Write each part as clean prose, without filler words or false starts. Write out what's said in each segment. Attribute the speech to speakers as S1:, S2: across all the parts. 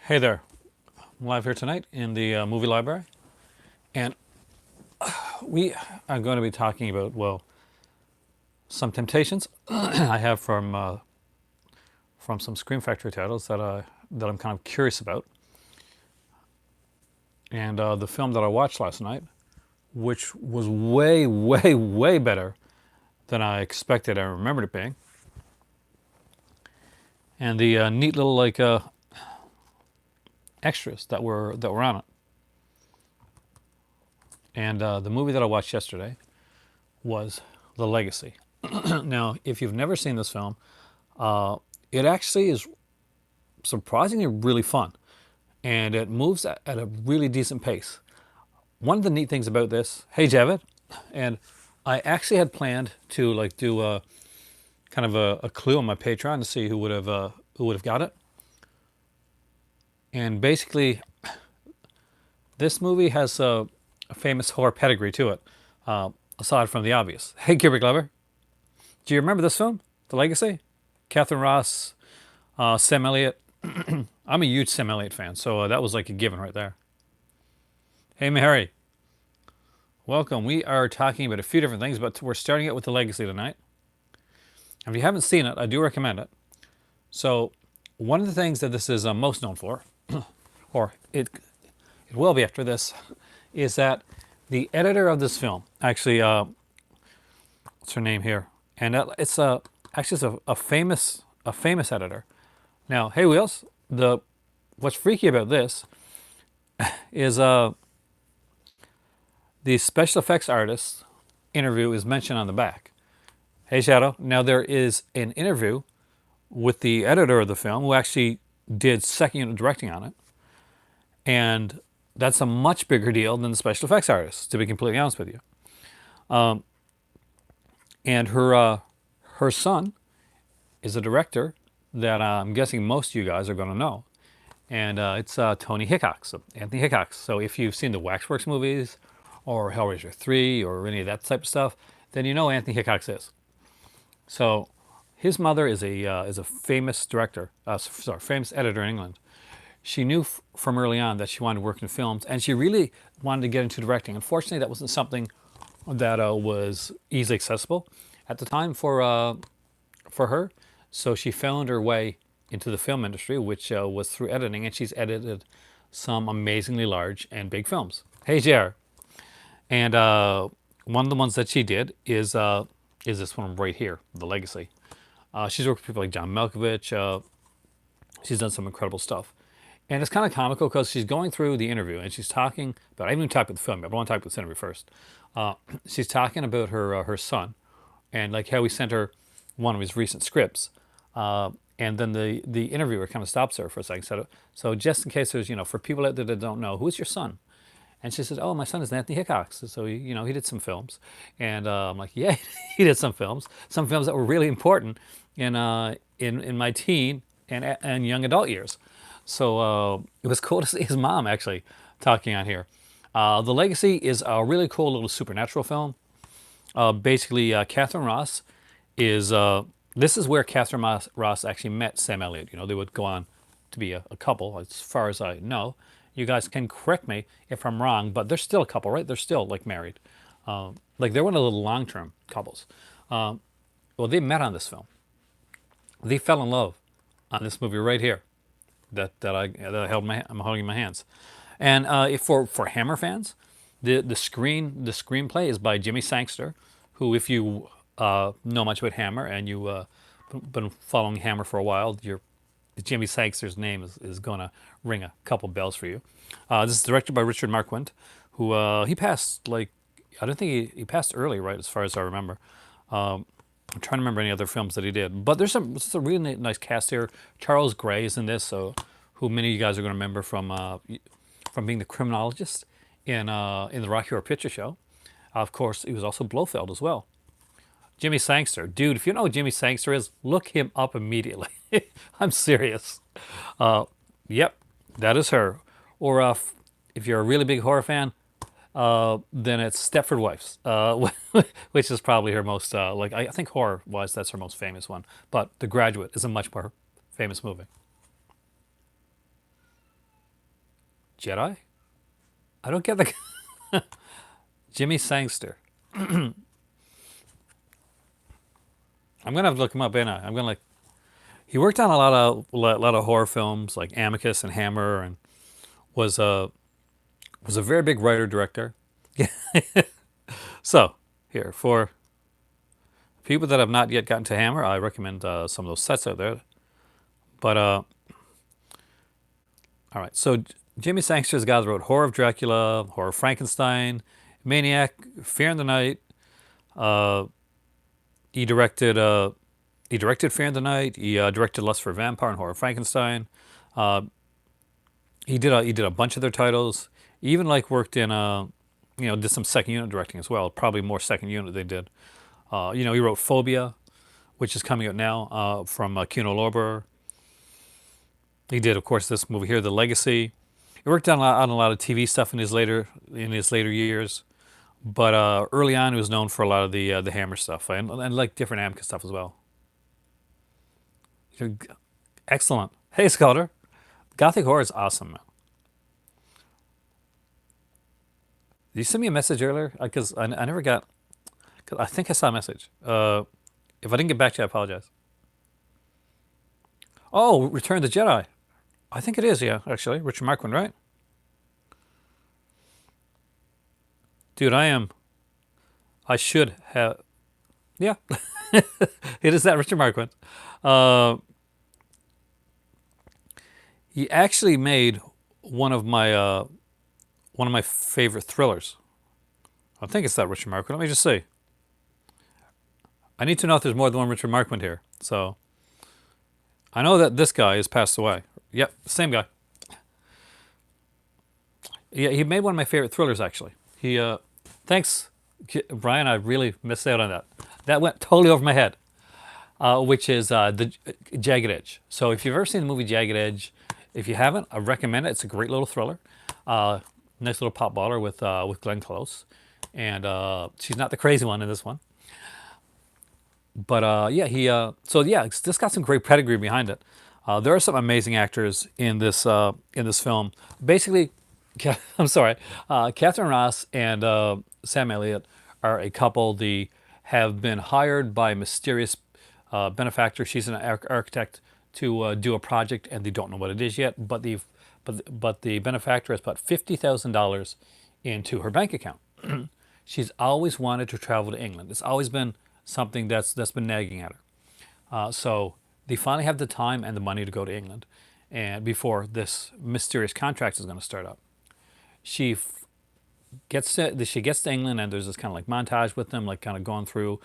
S1: Hey there, I'm live here tonight in the movie library, and we are going to be talking about, well, some temptations I have from some Scream Factory titles that I'm kind of curious about, and the film that I watched last night, which was way, way, way better than I expected and remembered it being, and the neat little extras that were on it, and the movie that I watched yesterday was The Legacy. Now, if you've never seen this film, it actually is surprisingly really fun, and it moves at a really decent pace. One of the neat things about this, hey Javid, and I actually had planned to do a kind of a clue on my Patreon to see who would have got it. And basically, this movie has a famous horror pedigree to it, aside from the obvious. Hey, Kubrick lover, do you remember this film, The Legacy? Catherine Ross, Sam Elliott. I'm a huge Sam Elliott fan, so that was like a given right there. Hey, Mary, welcome. We are talking about a few different things, but we're starting out with The Legacy tonight. If you haven't seen it, I do recommend it. So, one of the things that this is most known for, or it will be after this, is that the editor of this film, actually, what's her name here? And it's actually it's a famous editor. Now, hey Wheels, the what's freaky about this is the special effects artist interview is mentioned on the back. Hey Shadow, now there is an interview with the editor of the film who actually did second unit directing on it, and that's a much bigger deal than the special effects artist, to be completely honest with you. And her son is a director that I'm guessing most of you guys are going to know, and it's Tony Hickox, Anthony Hickox. So if you've seen the Waxworks movies, or Hellraiser 3, or any of that type of stuff, then you know Anthony Hickox is. So his mother is a famous director, famous editor in England. She knew from early on that she wanted to work in films, and she really wanted to get into directing. Unfortunately, that wasn't something that was easily accessible at the time for her. So she found her way into the film industry, which was through editing, and she's edited some amazingly large and big films. Hey, JR. And one of the ones that she did is this one right here, The Legacy. She's worked with people like John Malkovich. She's done some incredible stuff. And it's kind of comical because she's going through the interview and she's talking about, I haven't even talked about the film yet, but I want to talk about this interview first. She's talking about her son and like how he sent her one of his recent scripts. And then the interviewer kind of stops her for a second. So just in case there's, for people out there that don't know, who's your son? And she says, "Oh, my son is Anthony Hickox. So he did some films." And I'm like, "Yeah, he did some films that were really important in my teen and young adult years." So it was cool to see his mom actually talking on here. The Legacy is a really cool little supernatural film. Basically, Catherine Ross is this is where Catherine Ross actually met Sam Elliott. They would go on to be a couple, as far as I know. You guys can correct me if I'm wrong, but they're still a couple, right? They're still like married. Like they're one of the long-term couples. Well, they met on this film. They fell in love on this movie right here I'm holding in my hands. And if for Hammer fans, the screenplay is by Jimmy Sangster, who, if you know much about Hammer and you been following Hammer for a while, Jimmy Sangster's name is going to ring a couple bells for you. This is directed by Richard Marquand, who he passed I don't think he passed early, right? As far as I remember. I'm trying to remember any other films that he did, but there's a really nice cast here. Charles Gray is in this, so who many of you guys are going to remember from being the criminologist in the Rocky Horror Picture Show. Of course, he was also Blofeld as well. Jimmy Sangster. Dude, if you know who Jimmy Sangster is, look him up immediately. I'm serious. Yep, that is her. Or if you're a really big horror fan, then it's Stepford Wives, which is probably her most, I think horror-wise, that's her most famous one. But The Graduate is a much more famous movie. Jedi? I don't get the Jimmy Sangster. I'm gonna have to look him up, ain't I? I'm gonna like. He worked on a lot of horror films like Amicus and Hammer, and was a very big writer director. So here for people that have not yet gotten to Hammer, I recommend some of those sets out there. But all right, so Jimmy Sangster's the guy that wrote Horror of Dracula, Horror of Frankenstein, Maniac, Fear in the Night. Uh, he directed Fear in the Night. He directed Lust for a Vampire and Horror of Frankenstein. Uh, he did a bunch of their titles. He even like worked in did some second unit directing as well. Probably more second unit they did. He wrote Phobia, which is coming out now from Kino Lorber. He did, of course, this movie here, The Legacy. He worked on a lot of TV stuff in his later years, but early on he was known for a lot of the Hammer stuff and like different Amicus stuff as well. Excellent. Hey, Sculptor. Gothic horror is awesome, man. Did you send me a message earlier? Because I never got. Cause I think I saw a message. If I didn't get back to you, I apologize. Oh, Return of the Jedi. I think it is, yeah, actually. Richard Marquand, right? Dude, I should have. Yeah. It is that Richard Marquand. Uh, he actually made one of my favorite thrillers. I think it's that Richard Marquand. Let me just see. I need to know if there's more than one Richard Marquand here. So I know that this guy has passed away. Yep, same guy. Yeah, he made one of my favorite thrillers actually. Thanks, Brian. I really missed out on that. That went totally over my head. Which is the Jagged Edge. So if you've ever seen the movie Jagged Edge, if you haven't, I recommend it. It's a great little thriller. Nice little pop baller with Glenn Close, and she's not the crazy one in this one. But it's this got some great pedigree behind it. There are some amazing actors in this film. Basically, I'm sorry, Catherine Ross and Sam Elliott are a couple. They have been hired by a mysterious benefactor. She's an architect to do a project, and they don't know what it is yet. But the benefactor has put $50,000 into her bank account. She's always wanted to travel to England. It's always been something that's been nagging at her. So they finally have the time and the money to go to England, and before this mysterious contract is going to start up, she gets to England, and there's this kind of like montage with them, like kind of going through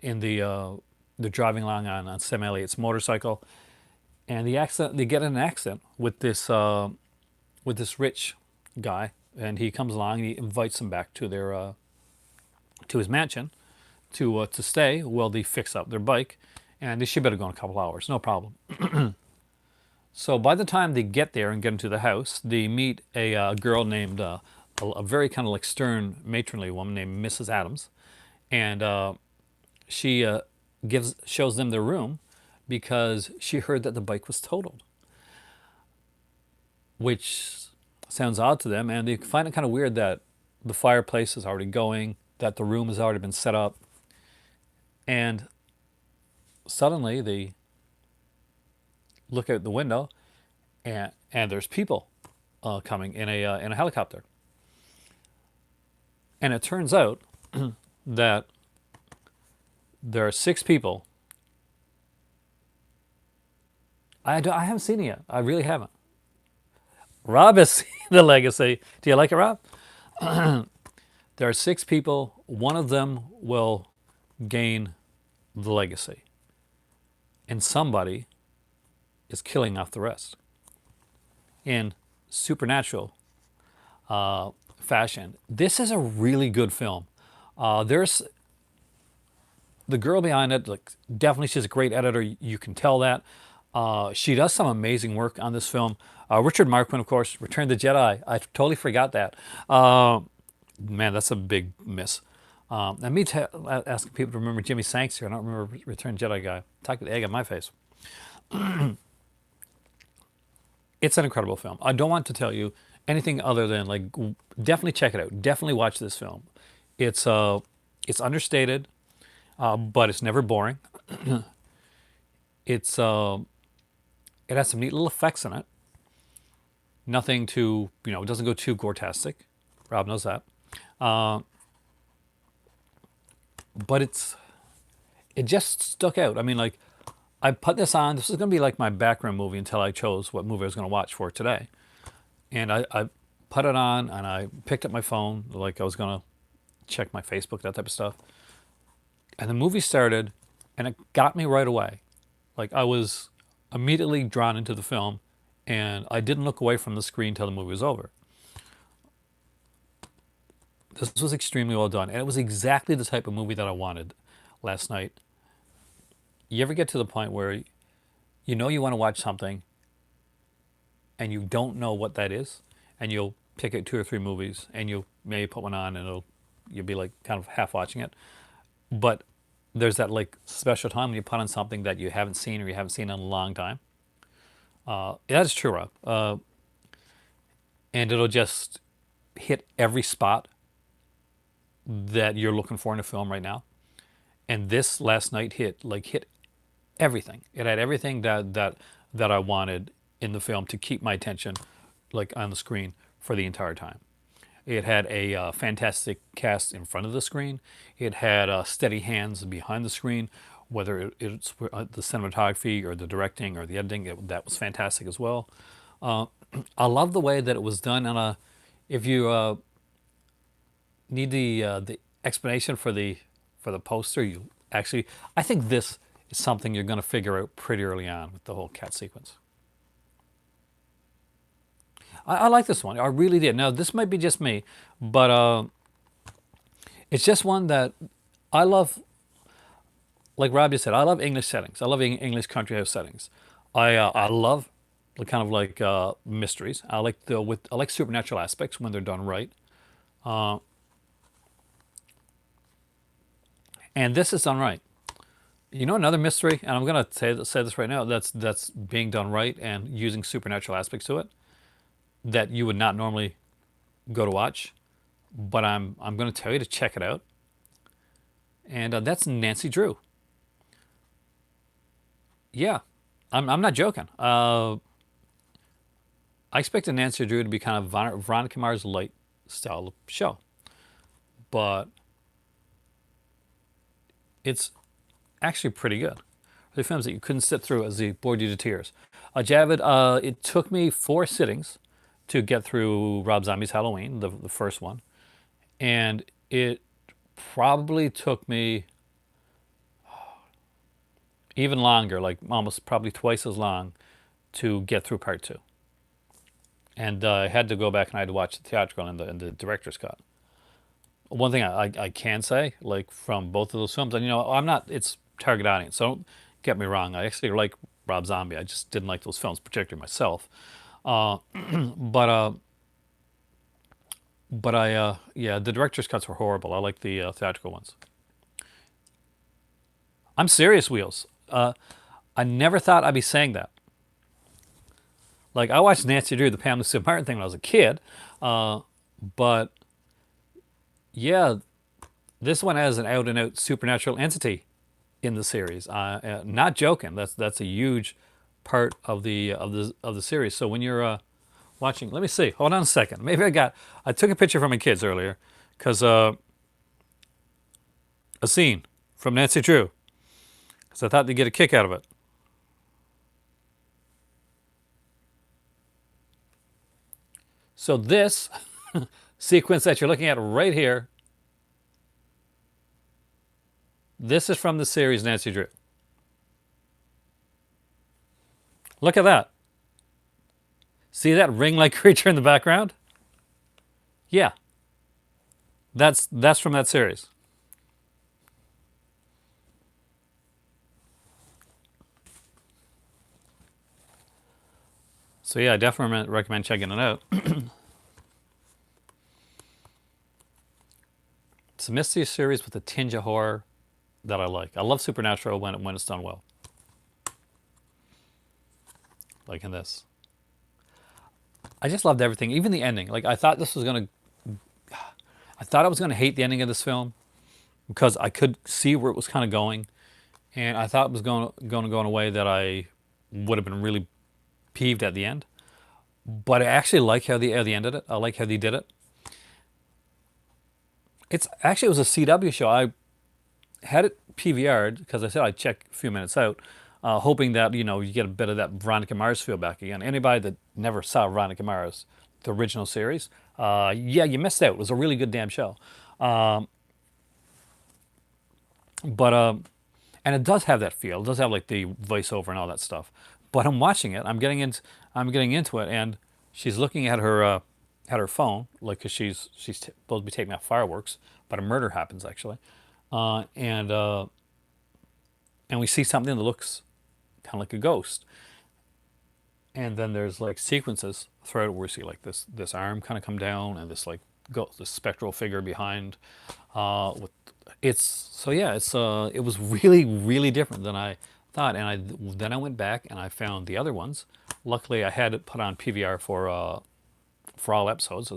S1: in they're driving along on Sam Elliott's motorcycle, and they get in an accident with this rich guy, and he comes along and he invites them back to their to his mansion to stay while they fix up their bike, and they should better go in a couple hours, no problem. So by the time they get there and get into the house, they meet a girl named a very kind of like stern matronly woman named Mrs. Adams, and she shows them their room because she heard that the bike was totaled, which sounds odd to them, and they find it kind of weird that the fireplace is already going, that the room has already been set up, and suddenly they look out the window, and there's people coming in a helicopter, and it turns out that there are 6 people. I haven't seen it yet. I really haven't. Rob has seen The Legacy. Do you like it, Rob? There are 6 people. One of them will gain the legacy, and somebody is killing off the rest in supernatural fashion. This is a really good film. There's the girl behind it. Like, definitely, she's a great editor. You can tell that. She does some amazing work on this film. Richard Marquand, of course, Return of the Jedi. I totally forgot that. Man, that's a big miss. And me asking people to remember Jimmy Sangster. I don't remember Return of the Jedi guy. Talk the egg on my face. It's an incredible film. I don't want to tell you anything other than like, definitely check it out. Definitely watch this film. It's it's understated, but it's never boring. It's it has some neat little effects in it. Nothing too, it doesn't go too gore-tastic. Rob knows that. But it just stuck out. I mean, like, I put this on. This was going to be like my background movie until I chose what movie I was going to watch for today. And I put it on and I picked up my phone, like I was going to check my Facebook, that type of stuff. And the movie started and it got me right away. Like, I was immediately drawn into the film and I didn't look away from the screen till the movie was over. This was extremely well done. And it was exactly the type of movie that I wanted last night. You ever get to the point where you want to watch something and you don't know what that is, and you'll pick out two or three movies and you'll maybe put one on and you'll be like kind of half watching it. But there's that like special time when you put on something that you haven't seen or you haven't seen in a long time. That is true, Rob. And it'll just hit every spot that you're looking for in a film right now. And this last night hit everything. It had everything that I wanted in the film to keep my attention, like on the screen for the entire time. It had a fantastic cast in front of the screen. It had steady hands behind the screen, whether it's the cinematography or the directing or the editing. That was fantastic as well. I love the way that it was done. And if you need the explanation for the poster, you actually, I think this is something you're going to figure out pretty early on with the whole cat sequence. I like this one. I really did. Now, this might be just me, but it's just one that I love. Like Rob just said, I love English settings. I love English country house settings. I love the kind of like mysteries. I like supernatural aspects when they're done right. And this is done right. Another mystery, and I'm gonna say this right now. That's being done right and using supernatural aspects to it that you would not normally go to watch, but I'm going to tell you to check it out. And that's Nancy Drew. Yeah, I'm not joking. I expected Nancy Drew to be kind of Veronica Mars light style show, but it's actually pretty good. The films that you couldn't sit through as they bored you to tears. Javid, it took me 4 sittings to get through Rob Zombie's Halloween, the first one, and it probably took me even longer, like almost probably twice as long, to get through part two. And I had to go back and I had to watch the theatrical and the director's cut. One thing I can say, like from both of those films, and I'm not, it's target audience, so don't get me wrong. I actually like Rob Zombie. I just didn't like those films, particularly myself. But yeah, the director's cuts were horrible. I like the theatrical ones. I'm serious, Wheels. I never thought I'd be saying that. Like, I watched Nancy Drew, the Pamela Sue Martin thing when I was a kid, but yeah, this one has an out-and-out supernatural entity in the series. Not joking. That's a huge part of the series. So when you're watching, let me see. Hold on a second. Maybe I took a picture from my kids earlier because a scene from Nancy Drew because I thought they'd get a kick out of it. So this sequence that you're looking at right here, this is from the series Nancy Drew. Look at that. See that ring-like creature in the background? Yeah, that's from that series. So yeah, I definitely recommend checking it out. It's a mystery series with a tinge of horror that I like. I love supernatural when it's done well, like in this. I just loved everything, even the ending. Like I thought this was gonna, I thought I was gonna hate the ending of this film because I could see where it was kind of going, and I thought it was going to go in a way that I would have been really peeved at the end. But I actually like how they ended it. I like how they did it. It's actually, it was a CW show. I had it PVR'd because I said I'd check a few minutes out, hoping that you get a bit of that Veronica Mars feel back again. Anybody that never saw Veronica Mars, the original series, yeah, you missed out. It was a really good damn show. But and it does have that feel. It does have like the voiceover and all that stuff. But I'm watching it. I'm getting into it, and she's looking at her phone, like, because she's supposed to be taking out fireworks, but a murder happens actually, uh, and uh, and we see something that looks kind of like a ghost, and then there's like sequences throughout where we see like this arm kind of come down and this like this spectral figure behind. With it's so yeah, it was really different than I thought, and then I went back and I found the other ones. Luckily, I had it put on PVR for all episodes,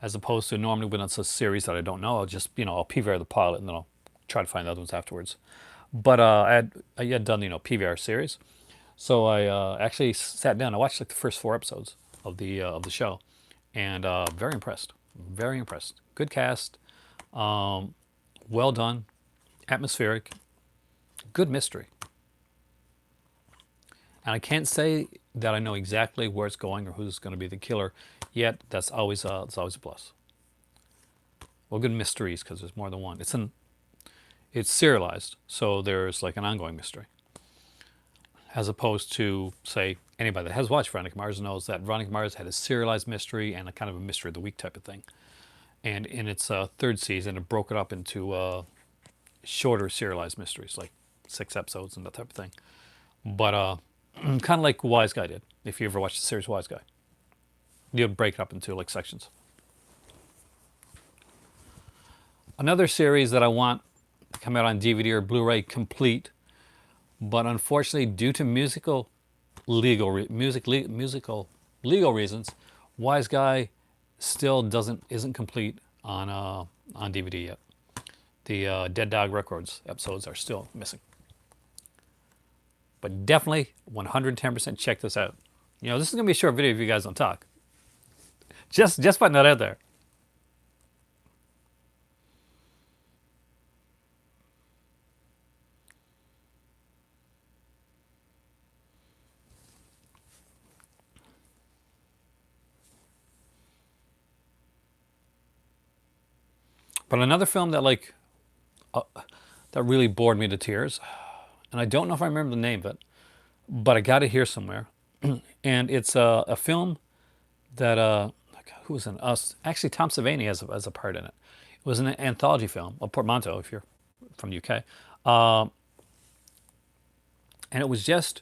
S1: as opposed to normally when it's a series that I don't know, I'll just I'll PVR the pilot and then I'll try to find the other ones afterwards. But I had done PVR series, so I actually sat down. I watched like the first four episodes of the show, and very impressed. Very impressed. Good cast, well done, atmospheric, good mystery. And I can't say that I know exactly where it's going or who's going to be the killer yet. It's always a plus. Well, good mysteries because there's more than one. It's serialized, so there's like an ongoing mystery, as opposed to, say, anybody that has watched Veronica Mars knows that Veronica Mars had a serialized mystery and a kind of a mystery of the week type of thing. And in its third season, it broke it up into shorter serialized mysteries, like 6 episodes and that type of thing. But kind of like Wise Guy did. If you ever watched the series Wise Guy, you'd break it up into like sections. Another series that I want to come out on DVD or Blu-ray complete, but unfortunately, due to musical legal reasons, Wise Guy still isn't complete on DVD yet. The Dead Dog Records episodes are still missing. But definitely 110% check this out. This is gonna be a short video if you guys don't talk. Just putting that out there. But another film that really bored me to tears, and I don't know if I remember the name of it, but I got it here somewhere, and it's a film that who was in us? Actually, Tom Savini has a part in it. It was an anthology film, a portmanteau if you're from the UK, and it was just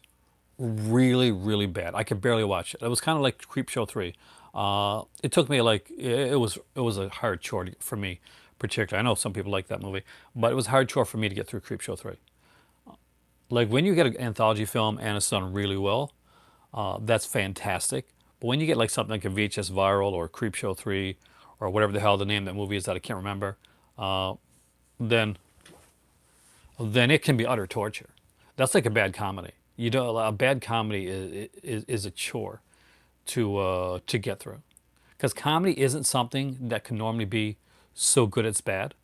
S1: really bad. I could barely watch it. It was kind of like Creepshow 3. It took me like it was a hard chore for me, particularly. I know some people like that movie, but it was a hard chore for me to get through Creepshow 3. Like when you get an anthology film and it's done really well, that's fantastic. But when you get like something like a VHS Viral or Creepshow 3 or whatever the hell the name of that movie is that I can't remember, then it can be utter torture. That's like a bad comedy. A bad comedy is a chore to get through, because comedy isn't something that can normally be so good it's bad.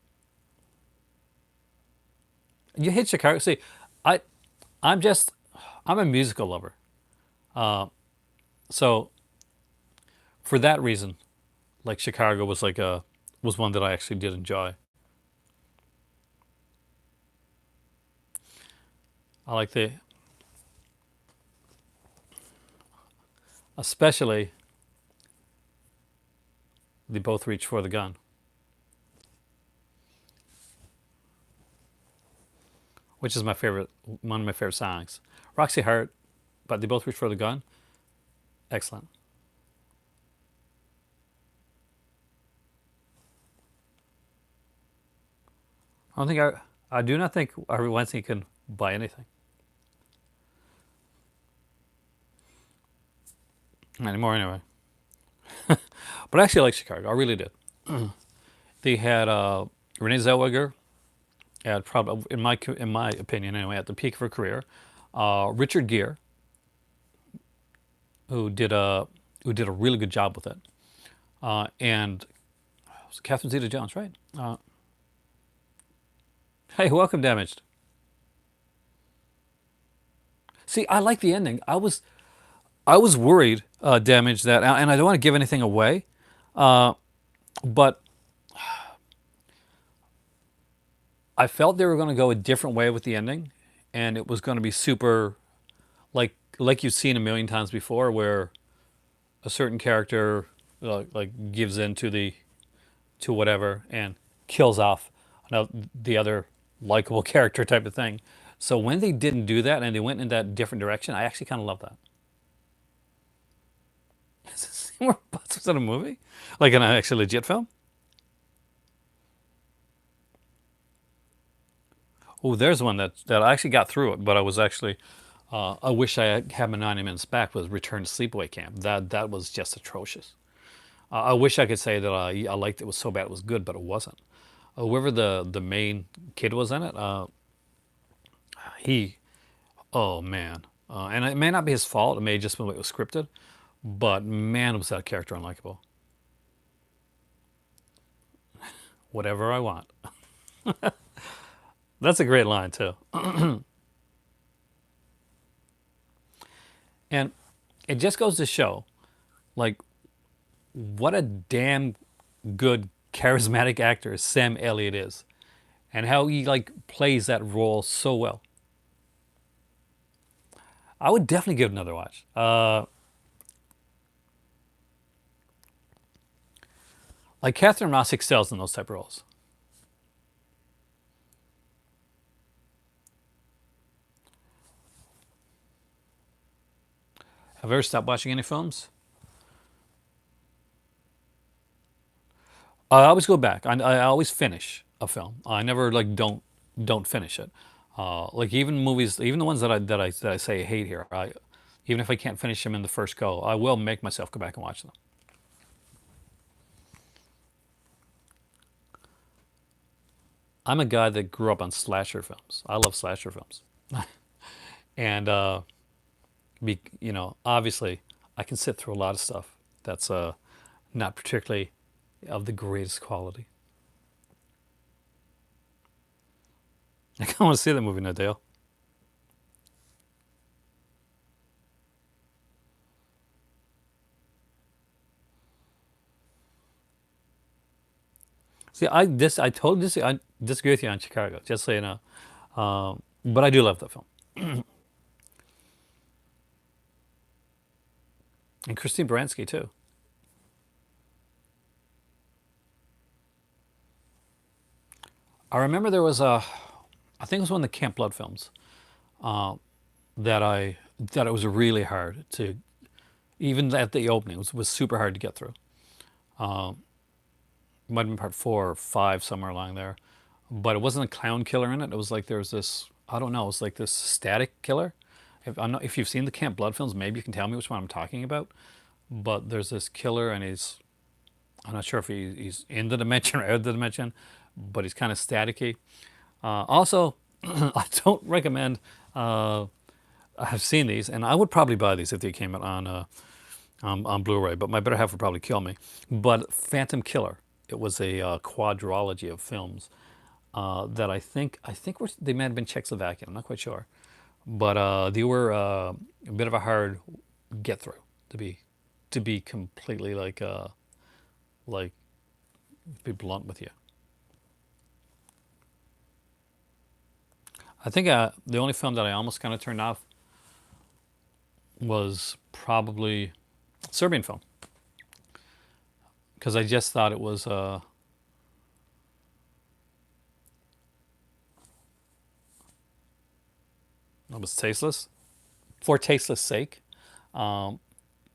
S1: You hit Chicago. See, I I'm just I'm a musical lover, so for that reason, like Chicago was one that I actually did enjoy. I like especially they both reach for the gun, which is one of my favorite songs. Roxy Hart, but they both reach for the gun. Excellent. I don't think I do not think Harvey Weinstein can buy anything anymore. Anyway, But I actually like Chicago. I really did. They had Renee Zellweger at probably, in my opinion anyway, at the peak of her career. Richard Gere, who did a who did a really good job with it, and it was Catherine Zeta-Jones, right? Hey, welcome, Damaged. See, I like the ending. I was worried, Damaged, that, and I don't want to give anything away, but I felt they were going to go a different way with the ending, and it was going to be super, like you've seen a million times before, where a certain character like gives in to whatever and kills off the other likable character type of thing. So when they didn't do that and they went in that different direction, I actually kind of love that. Is this Seymour Butts was in a movie, like in an actually legit film? Oh, there's one that I actually got through it, but I was actually I wish I had my 90 minutes back. Was Return to Sleepaway Camp. That was just atrocious. I wish I could say that I liked it. Was so bad it was good, but it wasn't. Whoever the main kid was in it, he, oh man, and it may not be his fault. It may just be the way it was scripted, but man, was that character unlikable. Whatever I want. That's a great line too. And it just goes to show, like, what a damn good charismatic actor Sam Elliott is, and how he like plays that role so well. I would definitely give it another watch. Like Catherine Ross excels in those type of roles. Have you ever stopped watching any films? I always go back. I always finish a film. I never like don't finish it. Like even movies, even the ones that I say I hate here. Even if I can't finish them in the first go, I will make myself go back and watch them. I'm a guy that grew up on slasher films. I love slasher films, and obviously, I can sit through a lot of stuff that's not particularly of the greatest quality. I kind of want to see that movie now, Dale. See, I totally disagree with you on Chicago. Just so you know, but I do love that film, and Christine Baranski too. I remember there was I think it was one of the Camp Blood films that it was really hard to, even at the opening, was super hard to get through. Might have been part 4 or 5, somewhere along there, but it wasn't a clown killer in it. It was like there was this, I don't know, it was like this static killer. If you've seen the Camp Blood films, maybe you can tell me which one I'm talking about. But there's this killer, and I'm not sure if he's in the dimension or out of the dimension, but he's kind of staticky. Also, I don't recommend. I've seen these, and I would probably buy these if they came out on Blu-ray. But my better half would probably kill me. But Phantom Killer. It was a quadrology of films that they might have been Czechoslovakian. I'm not quite sure, but they were a bit of a hard get through to be completely like be blunt with you. I think the only film that I almost kind of turned off was probably a Serbian film, because I just thought it was tasteless for tasteless sake. Um,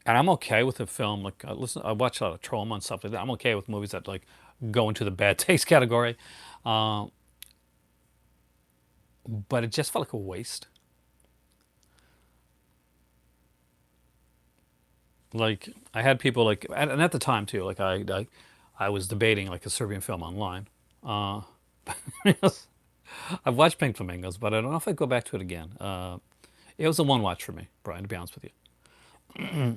S1: and I'm okay with a film like I watch a lot of Troma and stuff like that. I'm okay with movies that like go into the bad taste category, um, but it just felt like a waste. Like I had people like, and at the time too, like I was debating like a Serbian film online. Uh, I've watched Pink Flamingos, but I don't know if I'd go back to it again. It was a one watch for me, Brian. To be honest with you,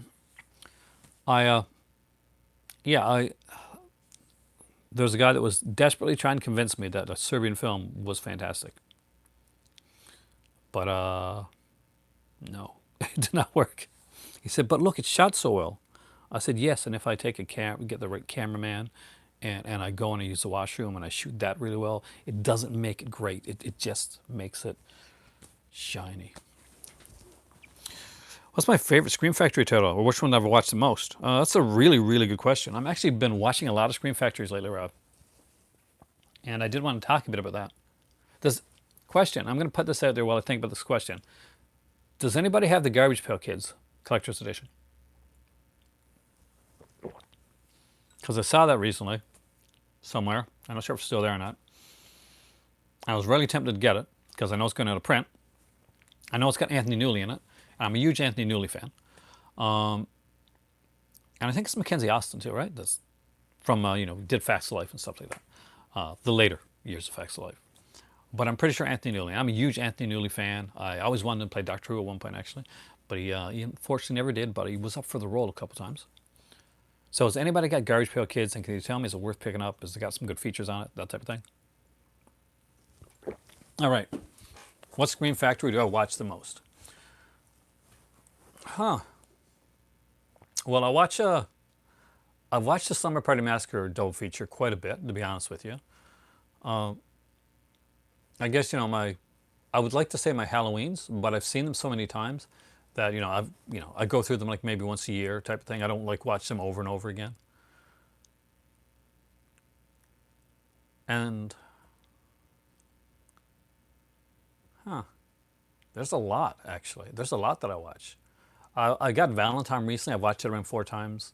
S1: I yeah, I there's a guy that was desperately trying to convince me that a Serbian film was fantastic, but no, it did not work. He said, "But look, it's shot so well." I said, "Yes, and if I take a get the right cameraman, and I go and I use the washroom and I shoot that really well, it doesn't make it great. It just makes it shiny." What's my favorite Scream Factory title, or which one I've watched the most? That's a really, really good question. I've actually been watching a lot of Scream Factories lately, Rob, and I did want to talk a bit about that. This question, I'm going to put this out there while I think about this question. Does anybody have the Garbage Pail Kids Collector's Edition? Because I saw that recently somewhere. I'm not sure if it's still there or not. I was really tempted to get it because I know it's going out of print. I know it's got Anthony Newley in it. I'm a huge Anthony Newley fan. And I think it's Mackenzie Austin too, right? That's from, did Facts of Life and stuff like that. The later years of Facts of Life. But I'm pretty sure Anthony Newley. I'm a huge Anthony Newley fan. I always wanted him to play Doctor Who at one point, actually. But he unfortunately never did, but he was up for the role a couple times. So has anybody got Garbage Pail Kids, and can you tell me, is it worth picking up? Has it got some good features on it? That type of thing. All right. What Scream Factory do I watch the most? Huh. Well, I've watched the Slumber Party Massacre double feature quite a bit, to be honest with you. I guess, I would like to say my Halloweens, but I've seen them so many times that, I go through them like maybe once a year type of thing. I don't like watch them over and over again. And, there's a lot, actually. There's a lot that I watch. I got Valentine recently. I've watched it around 4 times.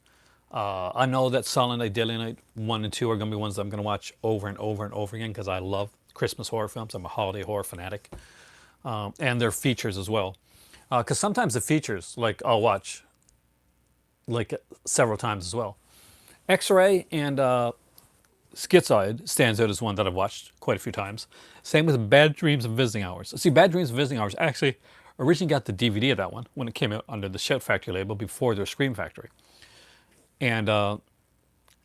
S1: I know that Silent Night, Deadly Night 1 and 2 are going to be ones that I'm going to watch over and over and over again because I love Christmas horror films. I'm a holiday horror fanatic. And their features as well. Because sometimes the features, like, I'll watch like several times as well. X-Ray and Schizoid stands out as one that I've watched quite a few times. Same with Bad Dreams and Visiting Hours. See, Bad Dreams and Visiting Hours actually originally got the DVD of that one when it came out under the Shout Factory label before their Scream Factory. And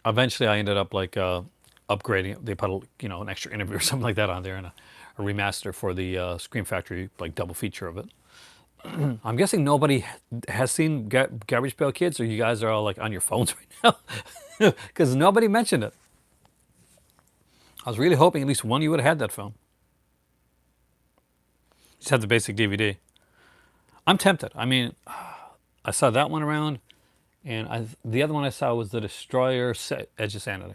S1: eventually I ended up like upgrading it. They put an extra interview or something like that on there and a remaster for the Scream Factory like double feature of it. I'm guessing nobody has seen Garbage Pail Kids, or you guys are all like on your phones right now because nobody mentioned it. I was really hoping at least one of you would have had that film. Just had the basic DVD. I'm tempted. I mean, I saw that one around, and the other one I saw was The Destroyer, Edge of Sanity.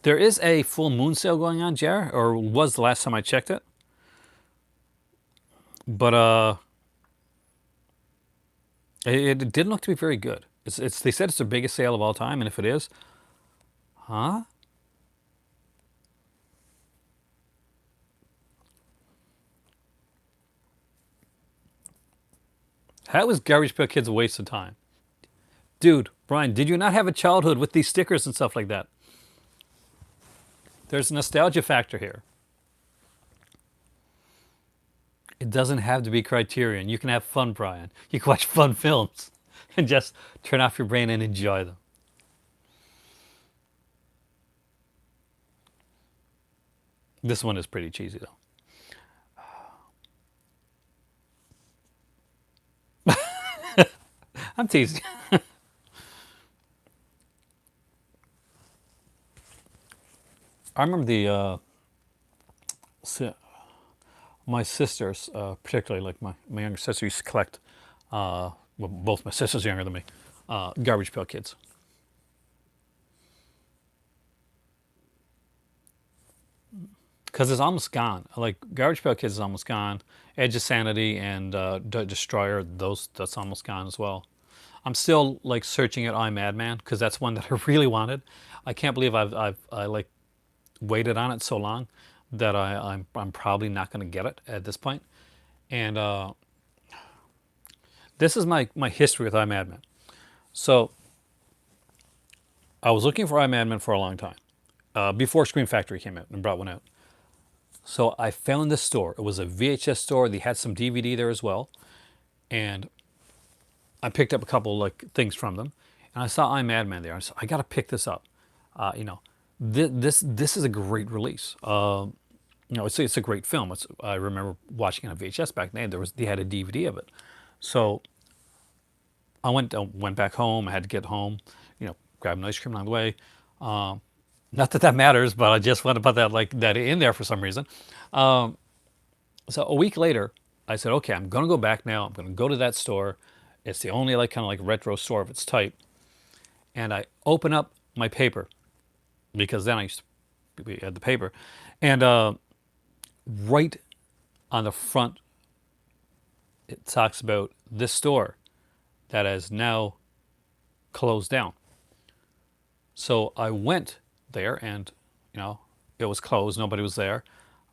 S1: There is a full moon sale going on, Jer, or was the last time I checked it. But it didn't look to be very good. They said it's their biggest sale of all time, and if it is, huh? How was Garbage Pail Kids a waste of time? Dude, Brian, did you not have a childhood with these stickers and stuff like that? There's a nostalgia factor here. It doesn't have to be Criterion. You can have fun, Brian. You can watch fun films and just turn off your brain and enjoy them. This one is pretty cheesy, though. I'm teasing. I remember my sisters, particularly like my younger sister, used to collect. Well, both my sisters are younger than me. Garbage Pail Kids. Because it's almost gone. Like Garbage Pail Kids is almost gone. Edge of Sanity and Destroyer, that's almost gone as well. I'm still like searching at I Madman because that's one that I really wanted. I can't believe I like waited on it so long that I'm probably not going to get it at this point. And this is my history with I Madman. So I was looking for iMadman for a long time, before Scream Factory came out and brought one out. So I found this store. It was a VHS store. They had some DVD there as well, and I picked up a couple like things from them, and I saw iMadman there. I said, I got to pick this up. You know, this is a great release. You know, it's a great film. I remember watching it on VHS back then. They had a DVD of it, so I went back home. I had to get home, you know, grab an ice cream along the way. Not that that matters, but I just want to put that like that in there for some reason. So a week later, I said, okay, I'm gonna go back now. I'm gonna go to that store. It's the only like kind of like retro store of its type. And I open up my paper because then we had the paper, and right on the front it talks about this store that has now closed down. So I went there, and you know it was closed. Nobody was there.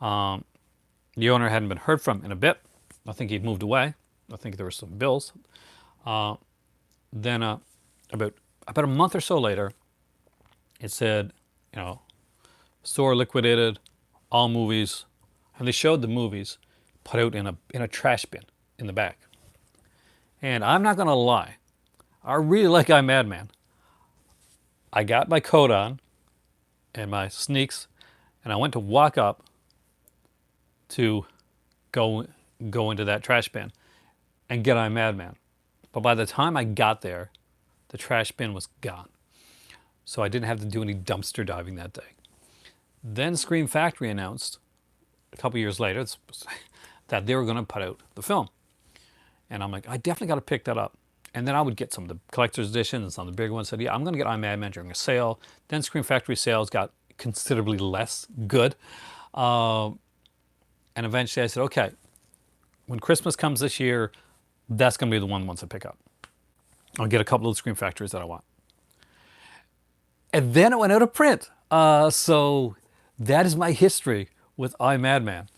S1: The owner hadn't been heard from in a bit. I think he'd moved away. I think there were some bills. Then about a month or so later, it said, you know, store liquidated, all movies, and they showed the movies put out in a trash bin in the back. And I'm not gonna lie, I really like iMadman. I got my coat on and my sneaks, and I went to walk up to go into that trash bin and get iMadman. But by the time I got there, the trash bin was gone. So I didn't have to do any dumpster diving that day. Then Scream Factory announced a couple years later that they were going to put out the film. And I'm like, I definitely got to pick that up. And then I would get some of the collector's editions and some of the bigger ones. Said, yeah, I'm going to get iMadman during a sale. Then Scream Factory sales got considerably less good. And eventually I said, okay, when Christmas comes this year, that's going to be the one once I pick up. I'll get a couple of the Scream Factories that I want. And then it went out of print. So that is my history with iMadman.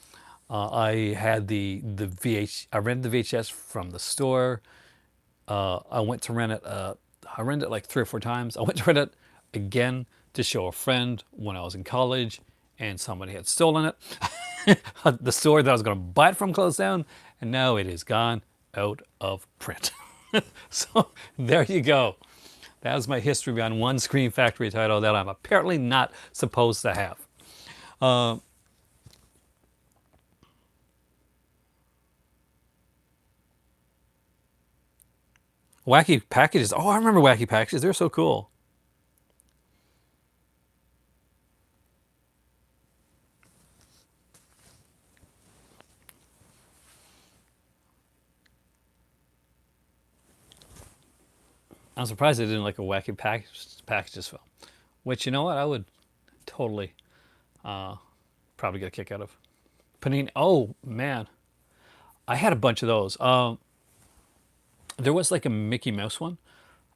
S1: I had I rented the VHS from the store. I went to rent it. I rented it like 3 or 4 times. I went to rent it again to show a friend when I was in college, and somebody had stolen it. The store that I was going to buy it from closed down, and now it is gone out of print. So there you go. That was my history behind one Scream Factory title that I'm apparently not supposed to have. Wacky packages. Oh, I remember wacky packages. They're so cool. I'm surprised they didn't like a wacky packages film. Which, you know what, I would totally probably get a kick out of. Panini. Oh man, I had a bunch of those. There was like a Mickey Mouse one,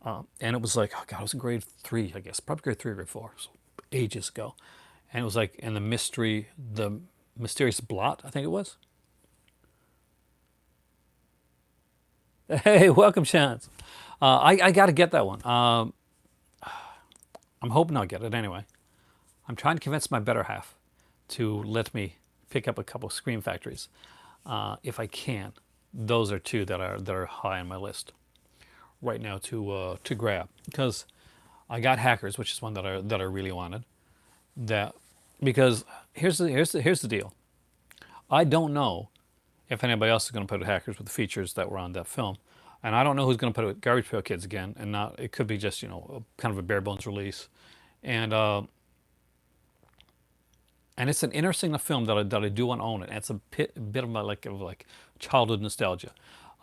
S1: and it was like, oh god, I was in grade 3, I guess, probably grade 3 or grade 4, so ages ago. And it was like, and the mysterious blot, I think it was. Hey, welcome, Chance. I got to get that one. I'm hoping I'll get it anyway. I'm trying to convince my better half to let me pick up a couple of Scream Factories, if I can. Those are 2 that are high on my list right now to grab, because I got Hackers, which is one that I really wanted. That because here's the deal. I don't know if anybody else is going to put out Hackers with the features that were on that film, and I don't know who's going to put out Garbage Pail Kids again. And not, it could be just, you know, kind of a bare bones release, and it's an interesting enough film that I do want to own it. And it's a bit of my like childhood nostalgia.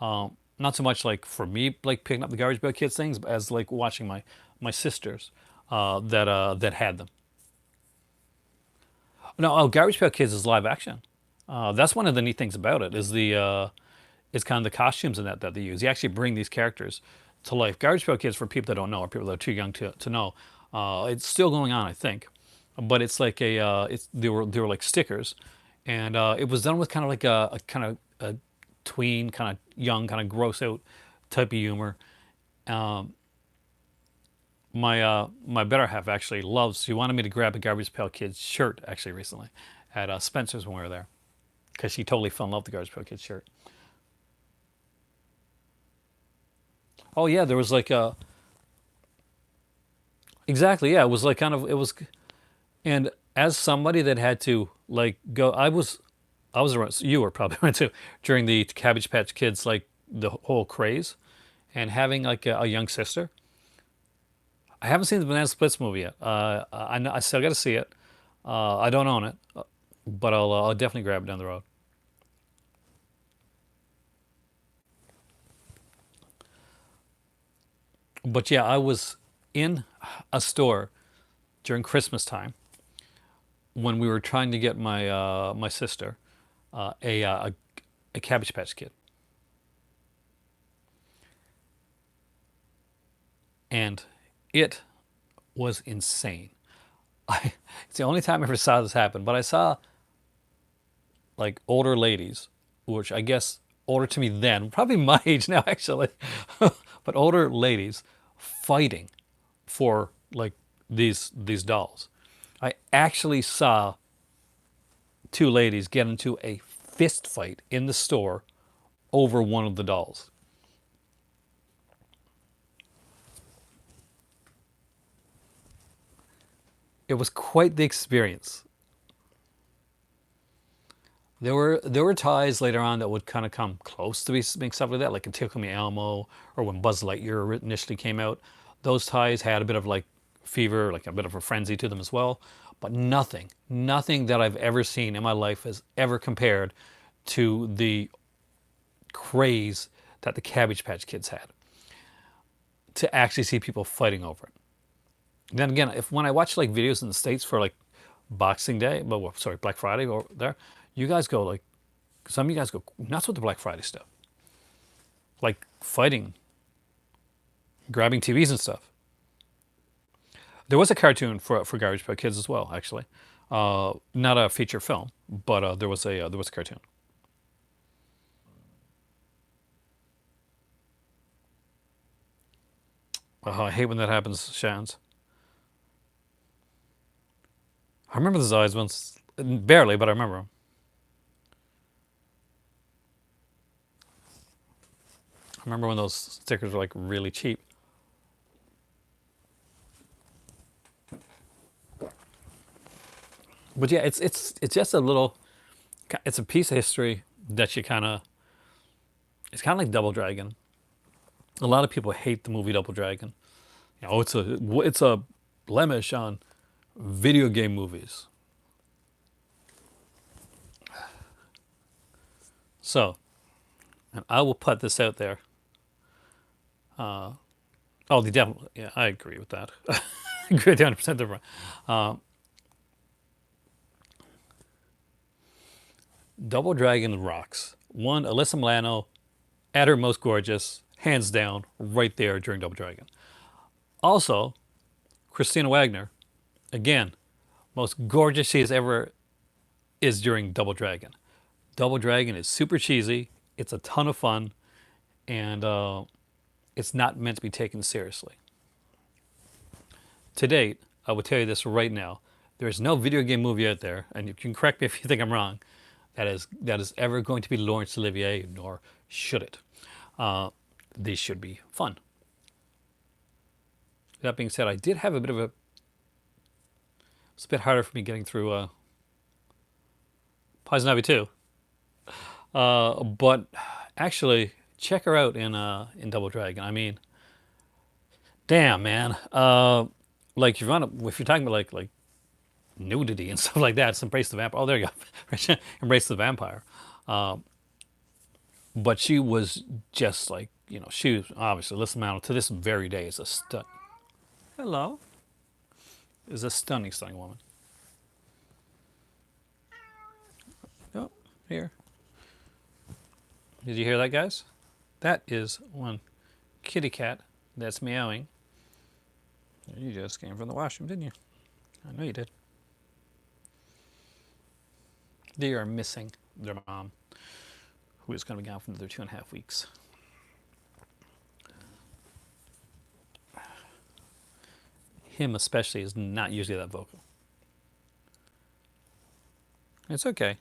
S1: Not so much like for me like picking up the Garbage Pail Kids things, but as like watching my sisters that had them. No, oh, Garbage Pail Kids is live action. That's one of the neat things about it is kind of the costumes in that they use. You actually bring these characters to life. Garbage Pail Kids, for people that don't know or people that are too young to know, it's still going on, I think. But it's like they were like stickers, and it was done with kind of like a kind of a tween, kind of young, kind of gross out type of humor. My better half actually loves. She wanted me to grab a Garbage Pail Kids shirt actually recently at Spencer's when we were there because she totally fell in love with the Garbage Pail Kids shirt. Oh yeah, there was like a exactly yeah. It was like kind of it was, and as somebody that had to like go, I was around. You were probably around too during the Cabbage Patch Kids like the whole craze, and having like a young sister. I haven't seen the Banana Splits movie yet. I still got to see it. I don't own it, but I'll definitely grab it down the road. But yeah, I was in a store during Christmas time when we were trying to get my sister uh, a, uh, a a Cabbage Patch Kid, and it was insane. It's the only time I ever saw this happen. But I saw like older ladies, which I guess older to me then, probably my age now actually, but older ladies fighting for like these dolls. I actually saw two ladies get into a fist fight in the store over one of the dolls. It was quite the experience. There were ties later on that would kind of come close to being stuff like that, like in Tickle Me Elmo or when Buzz Lightyear initially came out. Those ties had a bit of like fever, like a bit of a frenzy to them as well. But nothing that I've ever seen in my life has ever compared to the craze that the Cabbage Patch Kids had to actually see people fighting over it. Then again, if when I watch like videos in the States for like Boxing Day, but well, sorry, Black Friday or there, you guys go like some of you guys go nuts with the Black Friday stuff, like fighting, grabbing TVs and stuff. There was a cartoon for Garbage Pail Kids as well, actually. Not a feature film, but there was a cartoon. I hate when that happens, Shans. I remember the Zayas ones barely, but I remember them. I remember when those stickers were like really cheap. But yeah, it's just a little. It's a piece of history that you kind of. It's kind of like Double Dragon. A lot of people hate the movie Double Dragon. You know, it's a blemish on video game movies. So, and I will put this out there. Oh, the devil. Yeah, I agree with that. I agree with 100% different. Double Dragon rocks. One, Alyssa Milano at her most gorgeous, hands down, right there during Double Dragon. Also, Christina Wagner, again, most gorgeous she has ever is during Double Dragon. Double Dragon is super cheesy. It's a ton of fun, and it's not meant to be taken seriously. To date, I will tell you this right now: there is no video game movie out there, and you can correct me if you think I'm wrong, that is ever going to be Laurence Olivier, nor should it. These should be fun. That being said, I did have a bit of a. It's a bit harder for me getting through Poison Ivy 2. But actually, check her out in Double Dragon. I mean, damn man. Like if you're talking about like nudity and stuff like that, it's Embrace the Vampire. Oh, there you go, Embrace the Vampire. But she was just like she was obviously listen man to this very day is a stunning. Hello, is a stunning woman. Oh, here. Did you hear that, guys? That is one kitty cat that's meowing. You just came from the washroom, didn't you? I know you did. They are missing their mom, who is going to be gone for another 2.5 weeks. him especially is not usually that vocal. It's okay.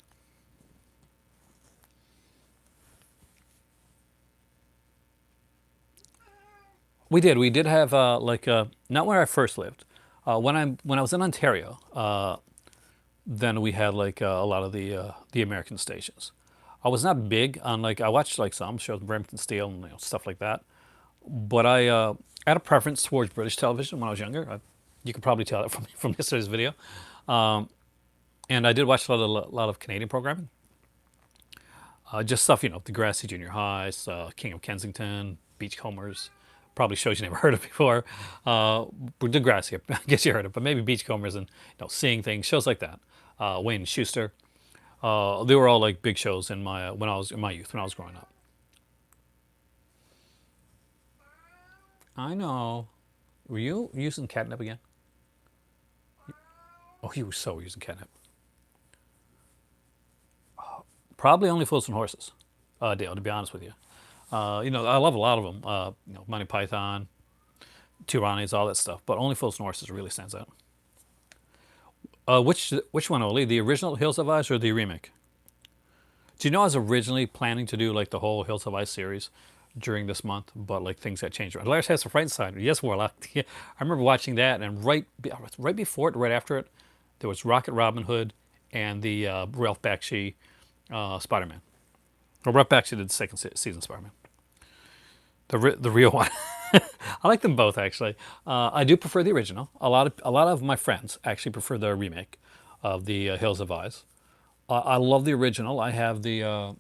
S1: We did. We did have not where I first lived. When I was in Ontario, then we had a lot of the American stations. I was not big on I watched like some shows, Remington Steele and stuff like that. But I had a preference towards British television when I was younger. You could probably tell that from yesterday's video. And I did watch a lot of Canadian programming. Just stuff, Degrassi Junior Highs, King of Kensington, Beachcombers. Probably shows you never heard of before. Degrassi, I guess you heard of, but maybe Beachcombers and Seeing Things, shows like that. Wayne and Schuster. They were all like big shows in my when I was in my youth, when I was growing up. I know. Were you using catnip again? Oh, you were so using catnip. Probably only Fools and Horses, Dale. To be honest with you, I love a lot of them. Monty Python, Two Ronnies, all that stuff. But only Fools and Horses really stands out. Which one, Oli? The original Hills Have Eyes or the remake? Do you know I was originally planning to do like the whole Hills Have Eyes series during this month, but like things got changed. Lars has the Frankenstein. Yes, Warlock. Yeah, I remember watching that, and right before it, right after it, there was Rocket Robin Hood and the Ralph Bakshi Spider-Man. Well, Ralph Bakshi did the second season Spider-Man. The real one. I like them both actually. I do prefer the original. A lot of my friends actually prefer the remake of the Hills Have Eyes. I love the original. I have the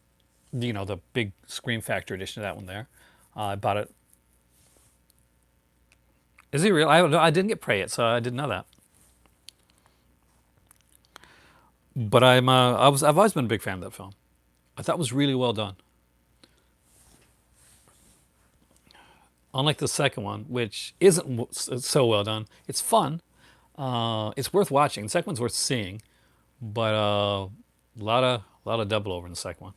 S1: big Scream Factory edition of that one there. I bought it. Is he real? I didn't get Prey yet, so I didn't know that. But I've always been a big fan of that film. I thought it was really well done. Unlike the second one, which isn't so well done. It's fun. It's worth watching. The second one's worth seeing, but a lot of double over in the second one.